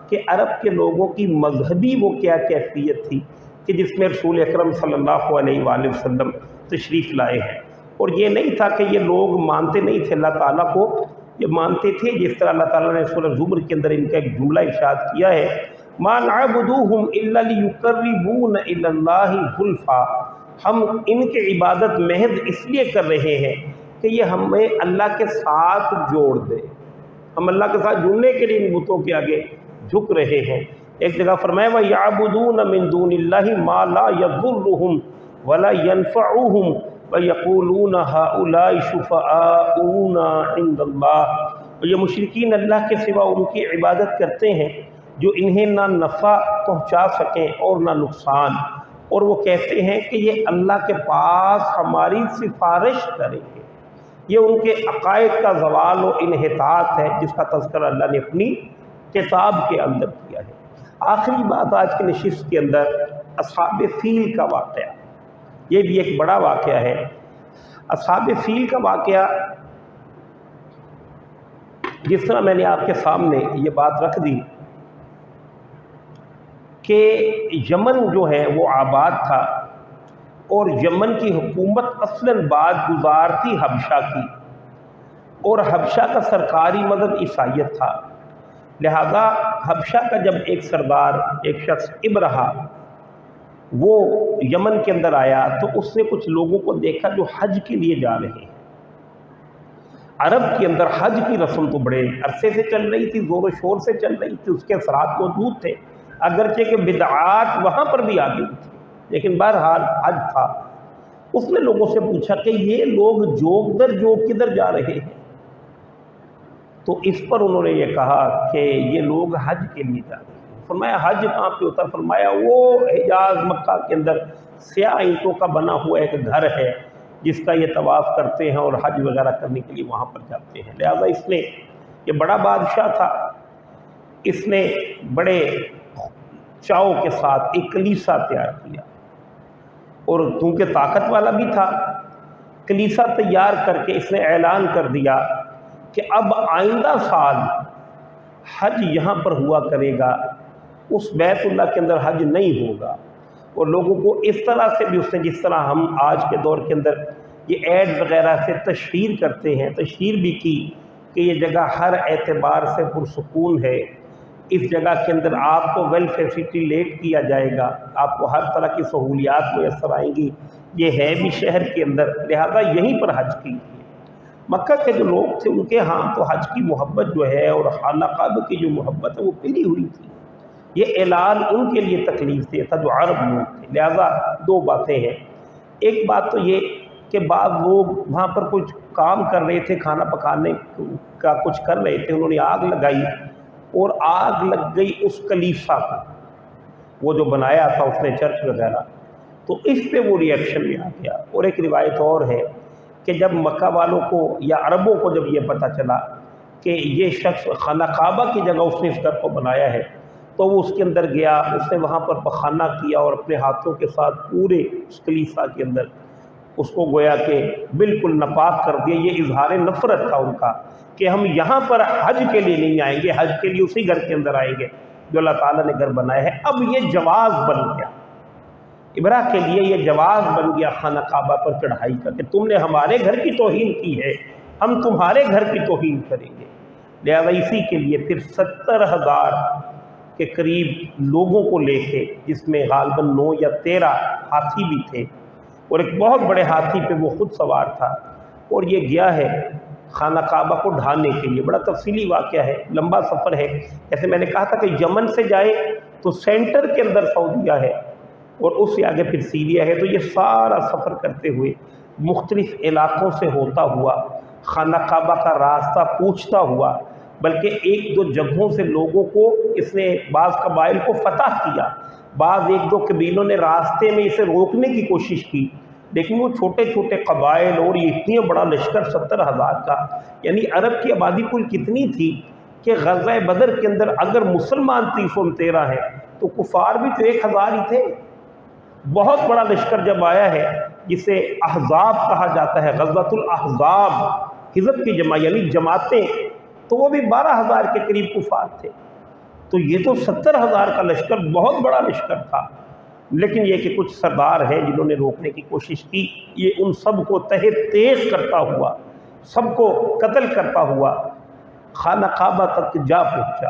Speaker 1: کہ عرب کے لوگوں کی مذہبی وہ کیا کیفیت تھی کہ جس میں رسول اکرم صلی اللہ علیہ وآلہ وسلم تشریف لائے ہیں۔ اور یہ نہیں تھا کہ یہ لوگ مانتے نہیں تھے اللہ تعالیٰ کو، یہ مانتے تھے، جس طرح اللہ تعالیٰ نے سورہ زمر کے اندر ان کا ایک جملہ ارشاد کیا ہے مَا نَعْبُدُوهُمْ إِلَّا لِيُقَرِّبُونَ إِلَى اللَّهِ زُلْفَىٰ، ہم ان کی عبادت محض اس لیے کر رہے ہیں کہ یہ ہمیں اللہ کے ساتھ جوڑ دے، ہم اللہ کے ساتھ جڑنے کے لیے ان بتوں کے آگے جھک رہے ہیں۔ ایک جگہ فرمایا وَيَعْبُدُونَ مِن دُونِ اللَّهِ مَا لَا يَضُرُّهُمْ وَلَا يَنفَعُهُمْ وَيَقُولُونَ هَؤُلَاءِ شُفَعَاؤُنَا عِندَ اللَّهِ، اور یہ مشرکین اللہ کے سوا ان کی عبادت کرتے ہیں جو انہیں نہ نفع پہنچا سکیں اور نہ نقصان، اور وہ کہتے ہیں کہ یہ اللہ کے پاس ہماری سفارش کریں گے۔ یہ ان کے عقائد کا زوال و انحطاط ہے جس کا تذکرہ اللہ نے اپنی کتاب کے اندر کیا ہے۔ آخری بات آج کی نشست کے اندر اصحاب فیل کا واقعہ، یہ بھی ایک بڑا واقعہ ہے۔ اصحاب فیل کا واقعہ جس طرح میں نے آپ کے سامنے یہ بات رکھ دی کہ یمن جو ہے وہ آباد تھا اور یمن کی حکومت اصلاً بعد گزار تھی حبشہ کی، اور حبشہ کا سرکاری مذہب عیسائیت تھا۔ لہذا حبشہ کا جب ایک سردار ایک شخص ابرہا وہ یمن کے اندر آیا تو اس نے کچھ لوگوں کو دیکھا جو حج کے لیے جا رہے ہیں۔ عرب کے اندر حج کی رسم تو بڑے عرصے سے چل رہی تھی، زور و شور سے چل رہی تھی، اس کے اثرات موجود تھے، اگرچہ کہ بدعات وہاں پر بھی آ گئی تھی، لیکن بہرحال حج تھا۔ اس نے لوگوں سے پوچھا کہ یہ لوگ جوگ در جوگ کدھر جا رہے ہیں؟ تو اس پر انہوں نے یہ کہا کہ یہ لوگ حج کے لیے جا رہے ہیں۔ فرمایا حج کہاں پہ ہوتا؟ فرمایا وہ حجاز مکہ کے اندر سیاہ اینٹوں کا بنا ہوا ایک گھر ہے جس کا یہ طواف کرتے ہیں اور حج وغیرہ کرنے کے لیے وہاں پر جاتے ہیں۔ لہذا اس نے، یہ بڑا بادشاہ تھا، اس نے بڑے چاؤ کے ساتھ ایک کلیسا تیار کیا، اور چونکہ طاقت والا بھی تھا، کلیسا تیار کر کے اس نے اعلان کر دیا کہ اب آئندہ سال حج یہاں پر ہوا کرے گا، اس بیت اللہ کے اندر حج نہیں ہوگا۔ اور لوگوں کو اس طرح سے بھی اس نے، جس طرح ہم آج کے دور کے اندر یہ ایڈ وغیرہ سے تشہیر کرتے ہیں، تشہیر بھی کی کہ یہ جگہ ہر اعتبار سے پرسکون ہے، اس جگہ کے اندر آپ کو ویل فیسیلیٹ کیا جائے گا، آپ کو ہر طرح کی سہولیات میسر آئیں گی، یہ ہے بھی شہر کے اندر، لہذا یہیں پر حج کی۔ مکہ کے جو لوگ تھے ان کے ہاں تو حج کی محبت جو ہے اور خانہ کعبہ کی جو محبت ہے وہ پھیلی ہوئی تھی، یہ اعلان ان کے لیے تکلیف دہ تھا جو عرب لوگ تھے۔ لہذا دو باتیں ہیں، ایک بات تو یہ کہ بعض لوگ وہاں پر کچھ کام کر رہے تھے، کھانا پکانے کا کچھ کر رہے تھے، انہوں نے آگ لگائی اور آگ لگ گئی اس کلیسا کو، وہ جو بنایا تھا اس نے چرچ وغیرہ، تو اس پہ وہ ری ایکشن میں آ گیا۔ اور ایک روایت اور ہے کہ جب مکہ والوں کو یا عربوں کو جب یہ پتہ چلا کہ یہ شخص خانہ کعبہ کی جگہ اس نے اس گھر کو بنایا ہے، تو وہ اس کے اندر گیا، اس نے وہاں پر پخانہ کیا اور اپنے ہاتھوں کے ساتھ پورے اس کلیسا کے اندر اس کو گویا کہ بالکل ناپاک کر دیا۔ یہ اظہار نفرت تھا ان کا کہ ہم یہاں پر حج کے لیے نہیں آئیں گے، حج کے لیے اسی گھر کے اندر آئیں گے۔ جو اللہ تعالیٰ نے گھر بنایا ہے، اب یہ جواز بن گیا، عبرہ کے لیے یہ جواز بن گیا خانہ کعبہ پر چڑھائی کا، کہ تم نے ہمارے گھر کی توہین کی ہے، ہم تمہارے گھر کی توہین کریں گے۔ لہذا اسی کے لیے پھر 70,000 کے قریب لوگوں کو لے کے، جس میں غالباً 9 یا 13 ہاتھی بھی تھے، اور ایک بہت بڑے ہاتھی پہ وہ خود سوار تھا، اور یہ گیا ہے خانہ کعبہ کو ڈھانے کے لیے۔ بڑا تفصیلی واقعہ ہے، لمبا سفر ہے۔ جیسے میں نے کہا تھا کہ یمن سے جائے تو سینٹر کے اندر سعودیہ ہے، اور اس سے آگے پھر سیریا ہے، تو یہ سارا سفر کرتے ہوئے مختلف علاقوں سے ہوتا ہوا خانہ کعبہ کا راستہ پوچھتا ہوا، بلکہ ایک دو جگہوں سے لوگوں کو اس نے، بعض قبائل کو فتح کیا، بعض ایک دو قبیلوں نے راستے میں اسے روکنے کی کوشش کی، لیکن وہ چھوٹے چھوٹے قبائل اور یہ اتنا بڑا لشکر 70,000 کا، یعنی عرب کی آبادی کل کتنی تھی کہ غزوہ بدر کے اندر اگر مسلمان 313 ہیں تو کفار بھی تو 1,000 ہی تھے۔ بہت بڑا لشکر جب آیا ہے، جسے احزاب کہا جاتا ہے، غزوۃ الاحزاب، حزب کی جمع یعنی جماعتیں، تو وہ بھی 12,000 کے قریب کفار تھے۔ تو یہ تو 70,000 کا لشکر بہت بڑا لشکر تھا، لیکن یہ کہ کچھ سردار ہیں جنہوں نے روکنے کی کوشش کی، یہ ان سب کو تہہ تیز کرتا ہوا، سب کو قتل کرتا ہوا خانہ کعبہ تک جا پہنچا،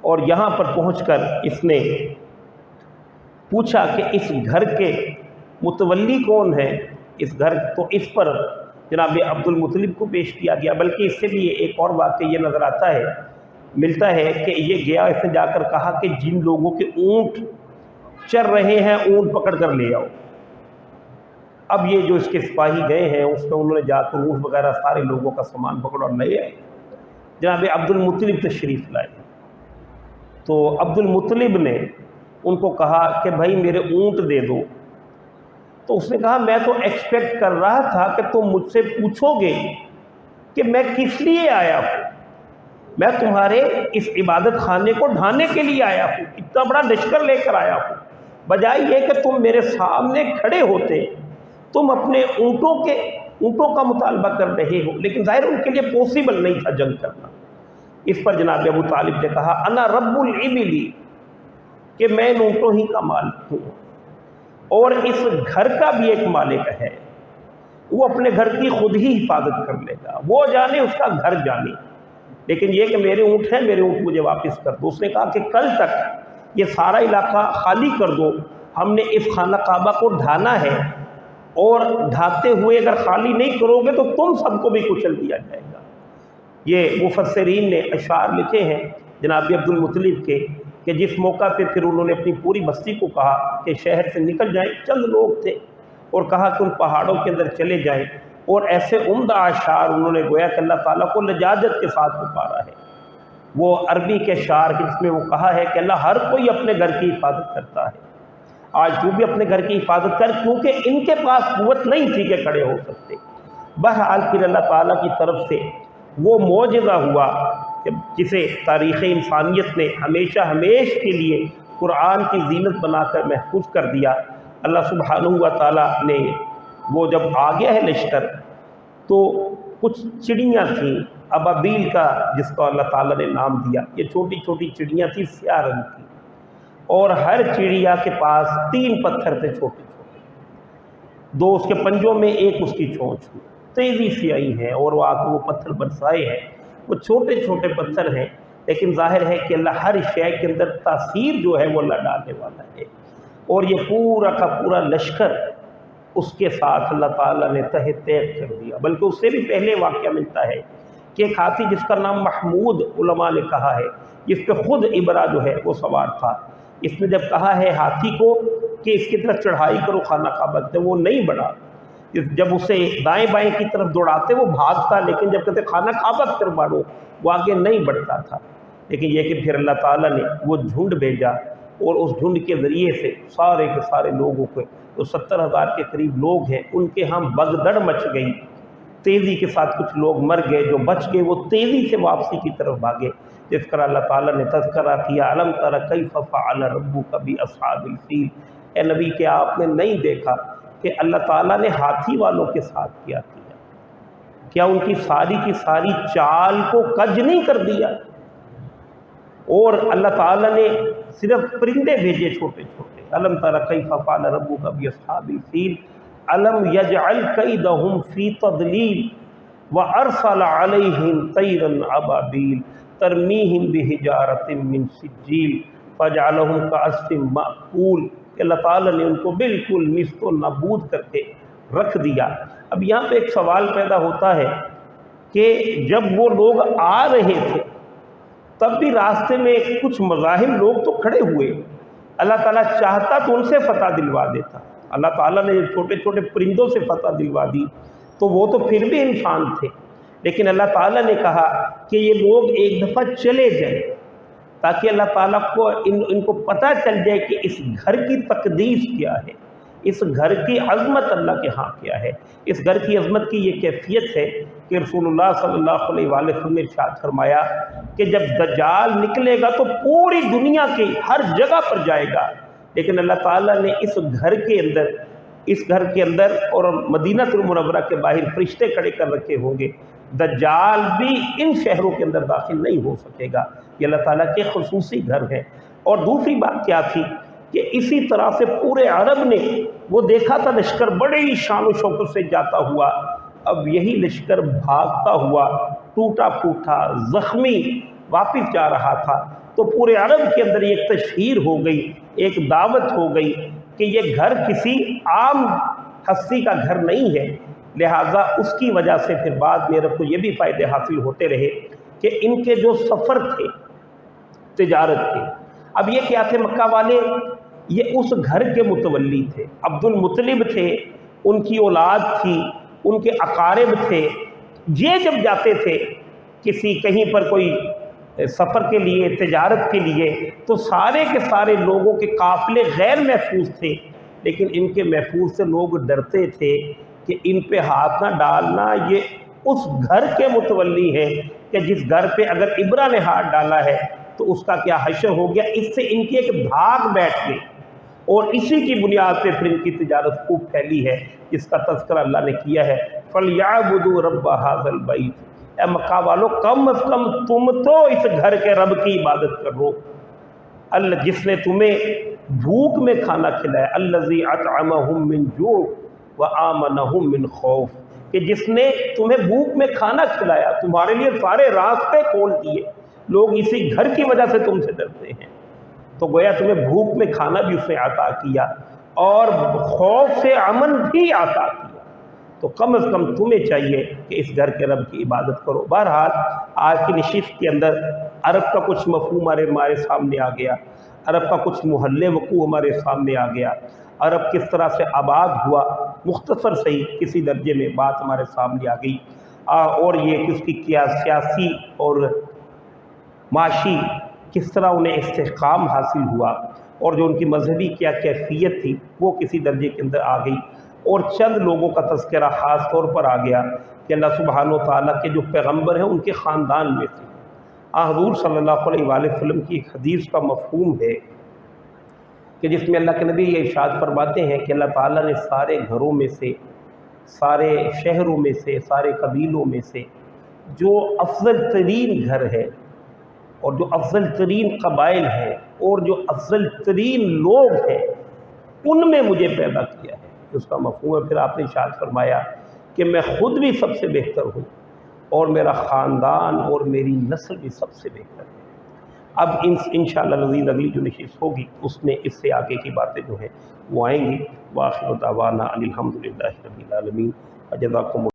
Speaker 1: اور یہاں پر پہنچ کر اس نے پوچھا کہ اس گھر کے متولی کون ہے، اس گھر، تو اس پر جناب عبد المطلب کو پیش کیا گیا۔ بلکہ اس سے بھی ایک اور واقعہ یہ نظر آتا ہے، ملتا ہے کہ یہ گیا، اس نے جا کر کہا کہ جن لوگوں کے اونٹ چر رہے ہیں اونٹ پکڑ کر لے آؤ۔ اب یہ جو اس کے سپاہی گئے ہیں، اس میں انہوں نے جا کر اونٹ وغیرہ سارے لوگوں کا سامان پکڑ اور لے آئے۔ جناب عبد المطلب تشریف لائے، تو عبد المطلب نے ان کو کہا کہ بھائی میرے اونٹ دے دو۔ تو اس نے کہا میں تو ایکسپیکٹ کر رہا تھا کہ تم مجھ سے پوچھو گے کہ میں کس لیے آیا ہوں، میں تمہارے اس عبادت خانے کو ڈھانے کے لیے آیا ہوں، اتنا بڑا لشکر لے کر آیا ہوں، بجائے یہ کہ تم میرے سامنے کھڑے ہوتے، تم اپنے اونٹوں کا مطالبہ کر رہے ہو، لیکن ظاہر ان کے لیے پوسیبل نہیں تھا جنگ کرنا۔ اس پر جناب ابو طالب نے کہا انا رب الابل، کہ میں ان اونٹوں ہی کا مالک ہوں، اور اس گھر کا بھی ایک مالک ہے، وہ اپنے گھر کی خود ہی حفاظت کر لے گا، وہ جانے اس کا گھر جانے، لیکن یہ کہ میرے اونٹ ہیں، میرے اونٹ مجھے واپس کر دو۔ اس نے کہا کہ کل تک یہ سارا علاقہ خالی کر دو، ہم نے اس خانہ کعبہ کو ڈھانا ہے، اور ڈھاتے ہوئے اگر خالی نہیں کرو گے تو تم سب کو بھی کچل دیا جائے گا۔ یہ مفسرین نے اشعار لکھے ہیں جناب عبد المطلب کے، کہ جس موقع پہ پھر انہوں نے اپنی پوری بستی کو کہا کہ شہر سے نکل جائیں، چند لوگ تھے، اور کہا کہ ان پہاڑوں کے اندر چلے جائیں، اور ایسے عمدہ اشعار انہوں نے گویا کہ اللہ تعالیٰ کو لجاجت کے ساتھ پکارا ہے۔ وہ عربی کے اشعار جس میں وہ کہا ہے کہ اللہ ہر کوئی اپنے گھر کی حفاظت کرتا ہے، آج تو بھی اپنے گھر کی حفاظت کر، کیونکہ ان کے پاس قوت نہیں تھی کہ کھڑے ہو سکتے۔ بہرحال پھر اللہ تعالیٰ کی طرف سے وہ معجزہ ہوا کہ جسے تاریخ انسانیت نے ہمیشہ کے لیے قرآن کی زینت بنا کر محفوظ کر دیا۔ اللہ سبحانہ و تعالیٰ نے، وہ جب آ گیا ہے لشکر، تو کچھ چڑیاں تھیں، ابابیل کا جس کو اللہ تعالیٰ نے نام دیا، یہ چھوٹی چھوٹی چڑیاں تھیں سیاہ رنگ کی، اور ہر چڑیا کے پاس 3 پتھر تھے چھوٹے چھوٹے، 2 اس کے پنجوں میں، 1 اس کی چونچ میں، تیزی سے آئی ہیں اور وہ آ کے وہ پتھر برسائے ہیں۔ وہ چھوٹے چھوٹے پتھر ہیں، لیکن ظاہر ہے کہ اللہ ہر شے کے اندر تاثیر جو ہے وہ اللہ ڈالنے والا ہے، اور یہ پورا کا پورا لشکر اس کے ساتھ اللہ تعالیٰ نے تہہ تیغ کر دیا۔ بلکہ اس سے بھی پہلے واقعہ ملتا ہے کہ ایک ہاتھی جس کا نام محمود علماء نے کہا ہے، جس پہ خود ابرا جو ہے وہ سوار تھا، اس نے جب کہا ہے ہاتھی کو کہ اس کی طرف چڑھائی کرو خانہ کعبہ سے، وہ نہیں بڑھا، جب اسے دائیں بائیں کی طرف دوڑاتے وہ بھاگتا، لیکن جب کہتے خانہ کعبہ کی طرف بڑھو وہ آگے نہیں بڑھتا تھا۔ لیکن یہ کہ پھر اللہ تعالیٰ نے وہ جھنڈ بھیجا، اور اس جھنڈ کے ذریعے سے سارے کے سارے لوگوں کو، جو 70,000 کے قریب لوگ ہیں، ان کے ہاں بگدڑ مچ گئی، تیزی کے ساتھ کچھ لوگ مر گئے، جو بچ گئے وہ تیزی سے واپسی کی طرف بھاگے، جس پر اللہ تعالیٰ نے تذکرہ کیا الم تر کیف فعل ربک باصحاب الفیل، اے نبی کہ آپ نے نہیں دیکھا کہ اللہ تعالیٰ نے ہاتھی والوں کے ساتھ کیا ان کی ساری کی ساری چال کو کج نہیں کر دیا؟ اور اللہ تعالیٰ نے صرف پرندے بھیجے چھوٹے چھوٹے، الم تر کیف فعل ربک باصحاب الفیل الم یجعل کیدہم فی تضلیل وارسل علیہم طیرا ابابیل ترمیہم بحجارۃ من سجیل فجعلہم کعصف مأکول، کہ اللہ تعالیٰ نے ان کو بالکل نیست و نابود کر کے رکھ دیا۔ اب یہاں پہ ایک سوال پیدا ہوتا ہے کہ جب وہ لوگ آ رہے تھے تب بھی راستے میں کچھ مزاحم لوگ تو کھڑے ہوئے، اللہ تعالیٰ چاہتا تو ان سے فتح دلوا دیتا، اللہ تعالیٰ نے چھوٹے چھوٹے پرندوں سے فتح دلوا دی تو وہ تو پھر بھی انسان تھے، لیکن اللہ تعالیٰ نے کہا کہ یہ لوگ ایک دفعہ چلے جائیں تاکہ اللہ تعالیٰ کو ان کو پتہ چل جائے کہ اس گھر کی تقدیس کیا ہے، اس گھر کی عظمت اللہ کے ہاں کیا ہے۔ اس گھر کی عظمت کی یہ کیفیت ہے کہ رسول اللہ صلی اللہ علیہ وآلہ وسلم نے ارشاد فرمایا کہ جب دجال نکلے گا تو پوری دنیا کی ہر جگہ پر جائے گا، لیکن اللہ تعالیٰ نے اس گھر کے اندر اور مدینہ المنورہ کے باہر فرشتے کھڑے کر رکھے ہوں گے، دجال بھی ان شہروں کے اندر داخل نہیں ہو سکے گا۔ یہ اللہ تعالیٰ کے خصوصی گھر ہیں۔ اور دوسری بات کیا تھی کہ اسی طرح سے پورے عرب نے وہ دیکھا تھا لشکر بڑے ہی شان و شوکت سے جاتا ہوا، اب یہی لشکر بھاگتا ہوا ٹوٹا پھوٹا زخمی واپس جا رہا تھا، تو پورے عرب کے اندر ایک تشہیر ہو گئی، ایک دعوت ہو گئی کہ یہ گھر کسی عام ہستی کا گھر نہیں ہے، لہٰذا اس کی وجہ سے پھر بعد میں عرب کو یہ بھی فائدے حاصل ہوتے رہے کہ ان کے جو سفر تھے تجارت کے، اب یہ کیا تھے مکہ والے، یہ اس گھر کے متولی تھے، عبد المطلب تھے، ان کی اولاد تھی، ان کے اقارب تھے، یہ جب جاتے تھے کسی کہیں پر کوئی سفر کے لیے تجارت کے لیے تو سارے کے سارے لوگوں کے قافلے غیر محفوظ تھے، لیکن ان کے محفوظ سے لوگ ڈرتے تھے کہ ان پہ ہاتھ نہ ڈالنا، یہ اس گھر کے متولی ہیں کہ جس گھر پہ اگر ابرہ نے ہاتھ ڈالا ہے تو اس کا کیا حشر ہو گیا۔ اس سے ان کی ایک دھاگ بیٹھ گئی اور اسی کی بنیاد پہ پھر ان کی تجارت خوب پھیلی ہے، جس کا تذکرہ اللہ نے کیا ہے فَلْيَعْبُدُوا رَبَّ هَٰذَا الْبَيْتِ، اے مکہ والو کم از کم تم تو اس گھر کے رب کی عبادت کرو، اللہ جس نے تمہیں بھوک میں کھانا کھلایا، الَّذِي أَطْعَمَهُم مِّن جُوعٍ وَآمَنَهُم مِّن خَوْفٍ، کہ جس نے تمہیں بھوک میں کھانا کھلایا، تمہارے لیے سارے راستے کھول دیے، لوگ اسی گھر کی وجہ سے تم سے ڈرتے ہیں، تو گویا تمہیں بھوک میں کھانا بھی اس نے عطا کیا اور خوف سے امن بھی عطا کیا، تو کم از کم تمہیں چاہیے کہ اس گھر کے رب کی عبادت کرو۔ بہرحال آج کی نشست کے اندر عرب کا کچھ مفہوم ہمارے سامنے آ گیا، عرب کا کچھ محل وقوع ہمارے سامنے آ گیا، عرب کس طرح سے آباد ہوا، مختصر صحیح کسی درجے میں بات ہمارے سامنے آ گئی، اور یہ کہ اس کی کیا سیاسی اور معاشی کس طرح انہیں استحکام حاصل ہوا، اور جو ان کی مذہبی کیا کیفیت تھی وہ کسی درجے کے اندر آ گئی، اور چند لوگوں کا تذکرہ خاص طور پر آ گیا کہ اللہ سبحانہ و تعالیٰ کے جو پیغمبر ہیں ان کے خاندان میں سے حضور صلی اللہ علیہ وآلہ وسلم کی ایک حدیث کا مفہوم ہے کہ جس میں اللہ کے نبی یہ ارشاد فرماتے ہیں کہ اللہ تعالیٰ نے سارے گھروں میں سے، سارے شہروں میں سے، سارے قبیلوں میں سے جو افضل ترین گھر ہے اور جو افضل ترین قبائل ہیں اور جو افضل ترین لوگ ہیں ان میں مجھے پیدا کیا ہے۔ اس کا مفہوم ہے پھر آپ نے ارشاد فرمایا کہ میں خود بھی سب سے بہتر ہوں اور میرا خاندان اور میری نسل بھی سب سے بہتر ہے۔ اب انشاءاللہ العزیز اگلی جو نشست ہوگی اس میں اس سے آگے کی باتیں جو ہیں وہ آئیں گی۔ وآخر دعوانا ان الحمد للہ رب العالمین۔ جزاکم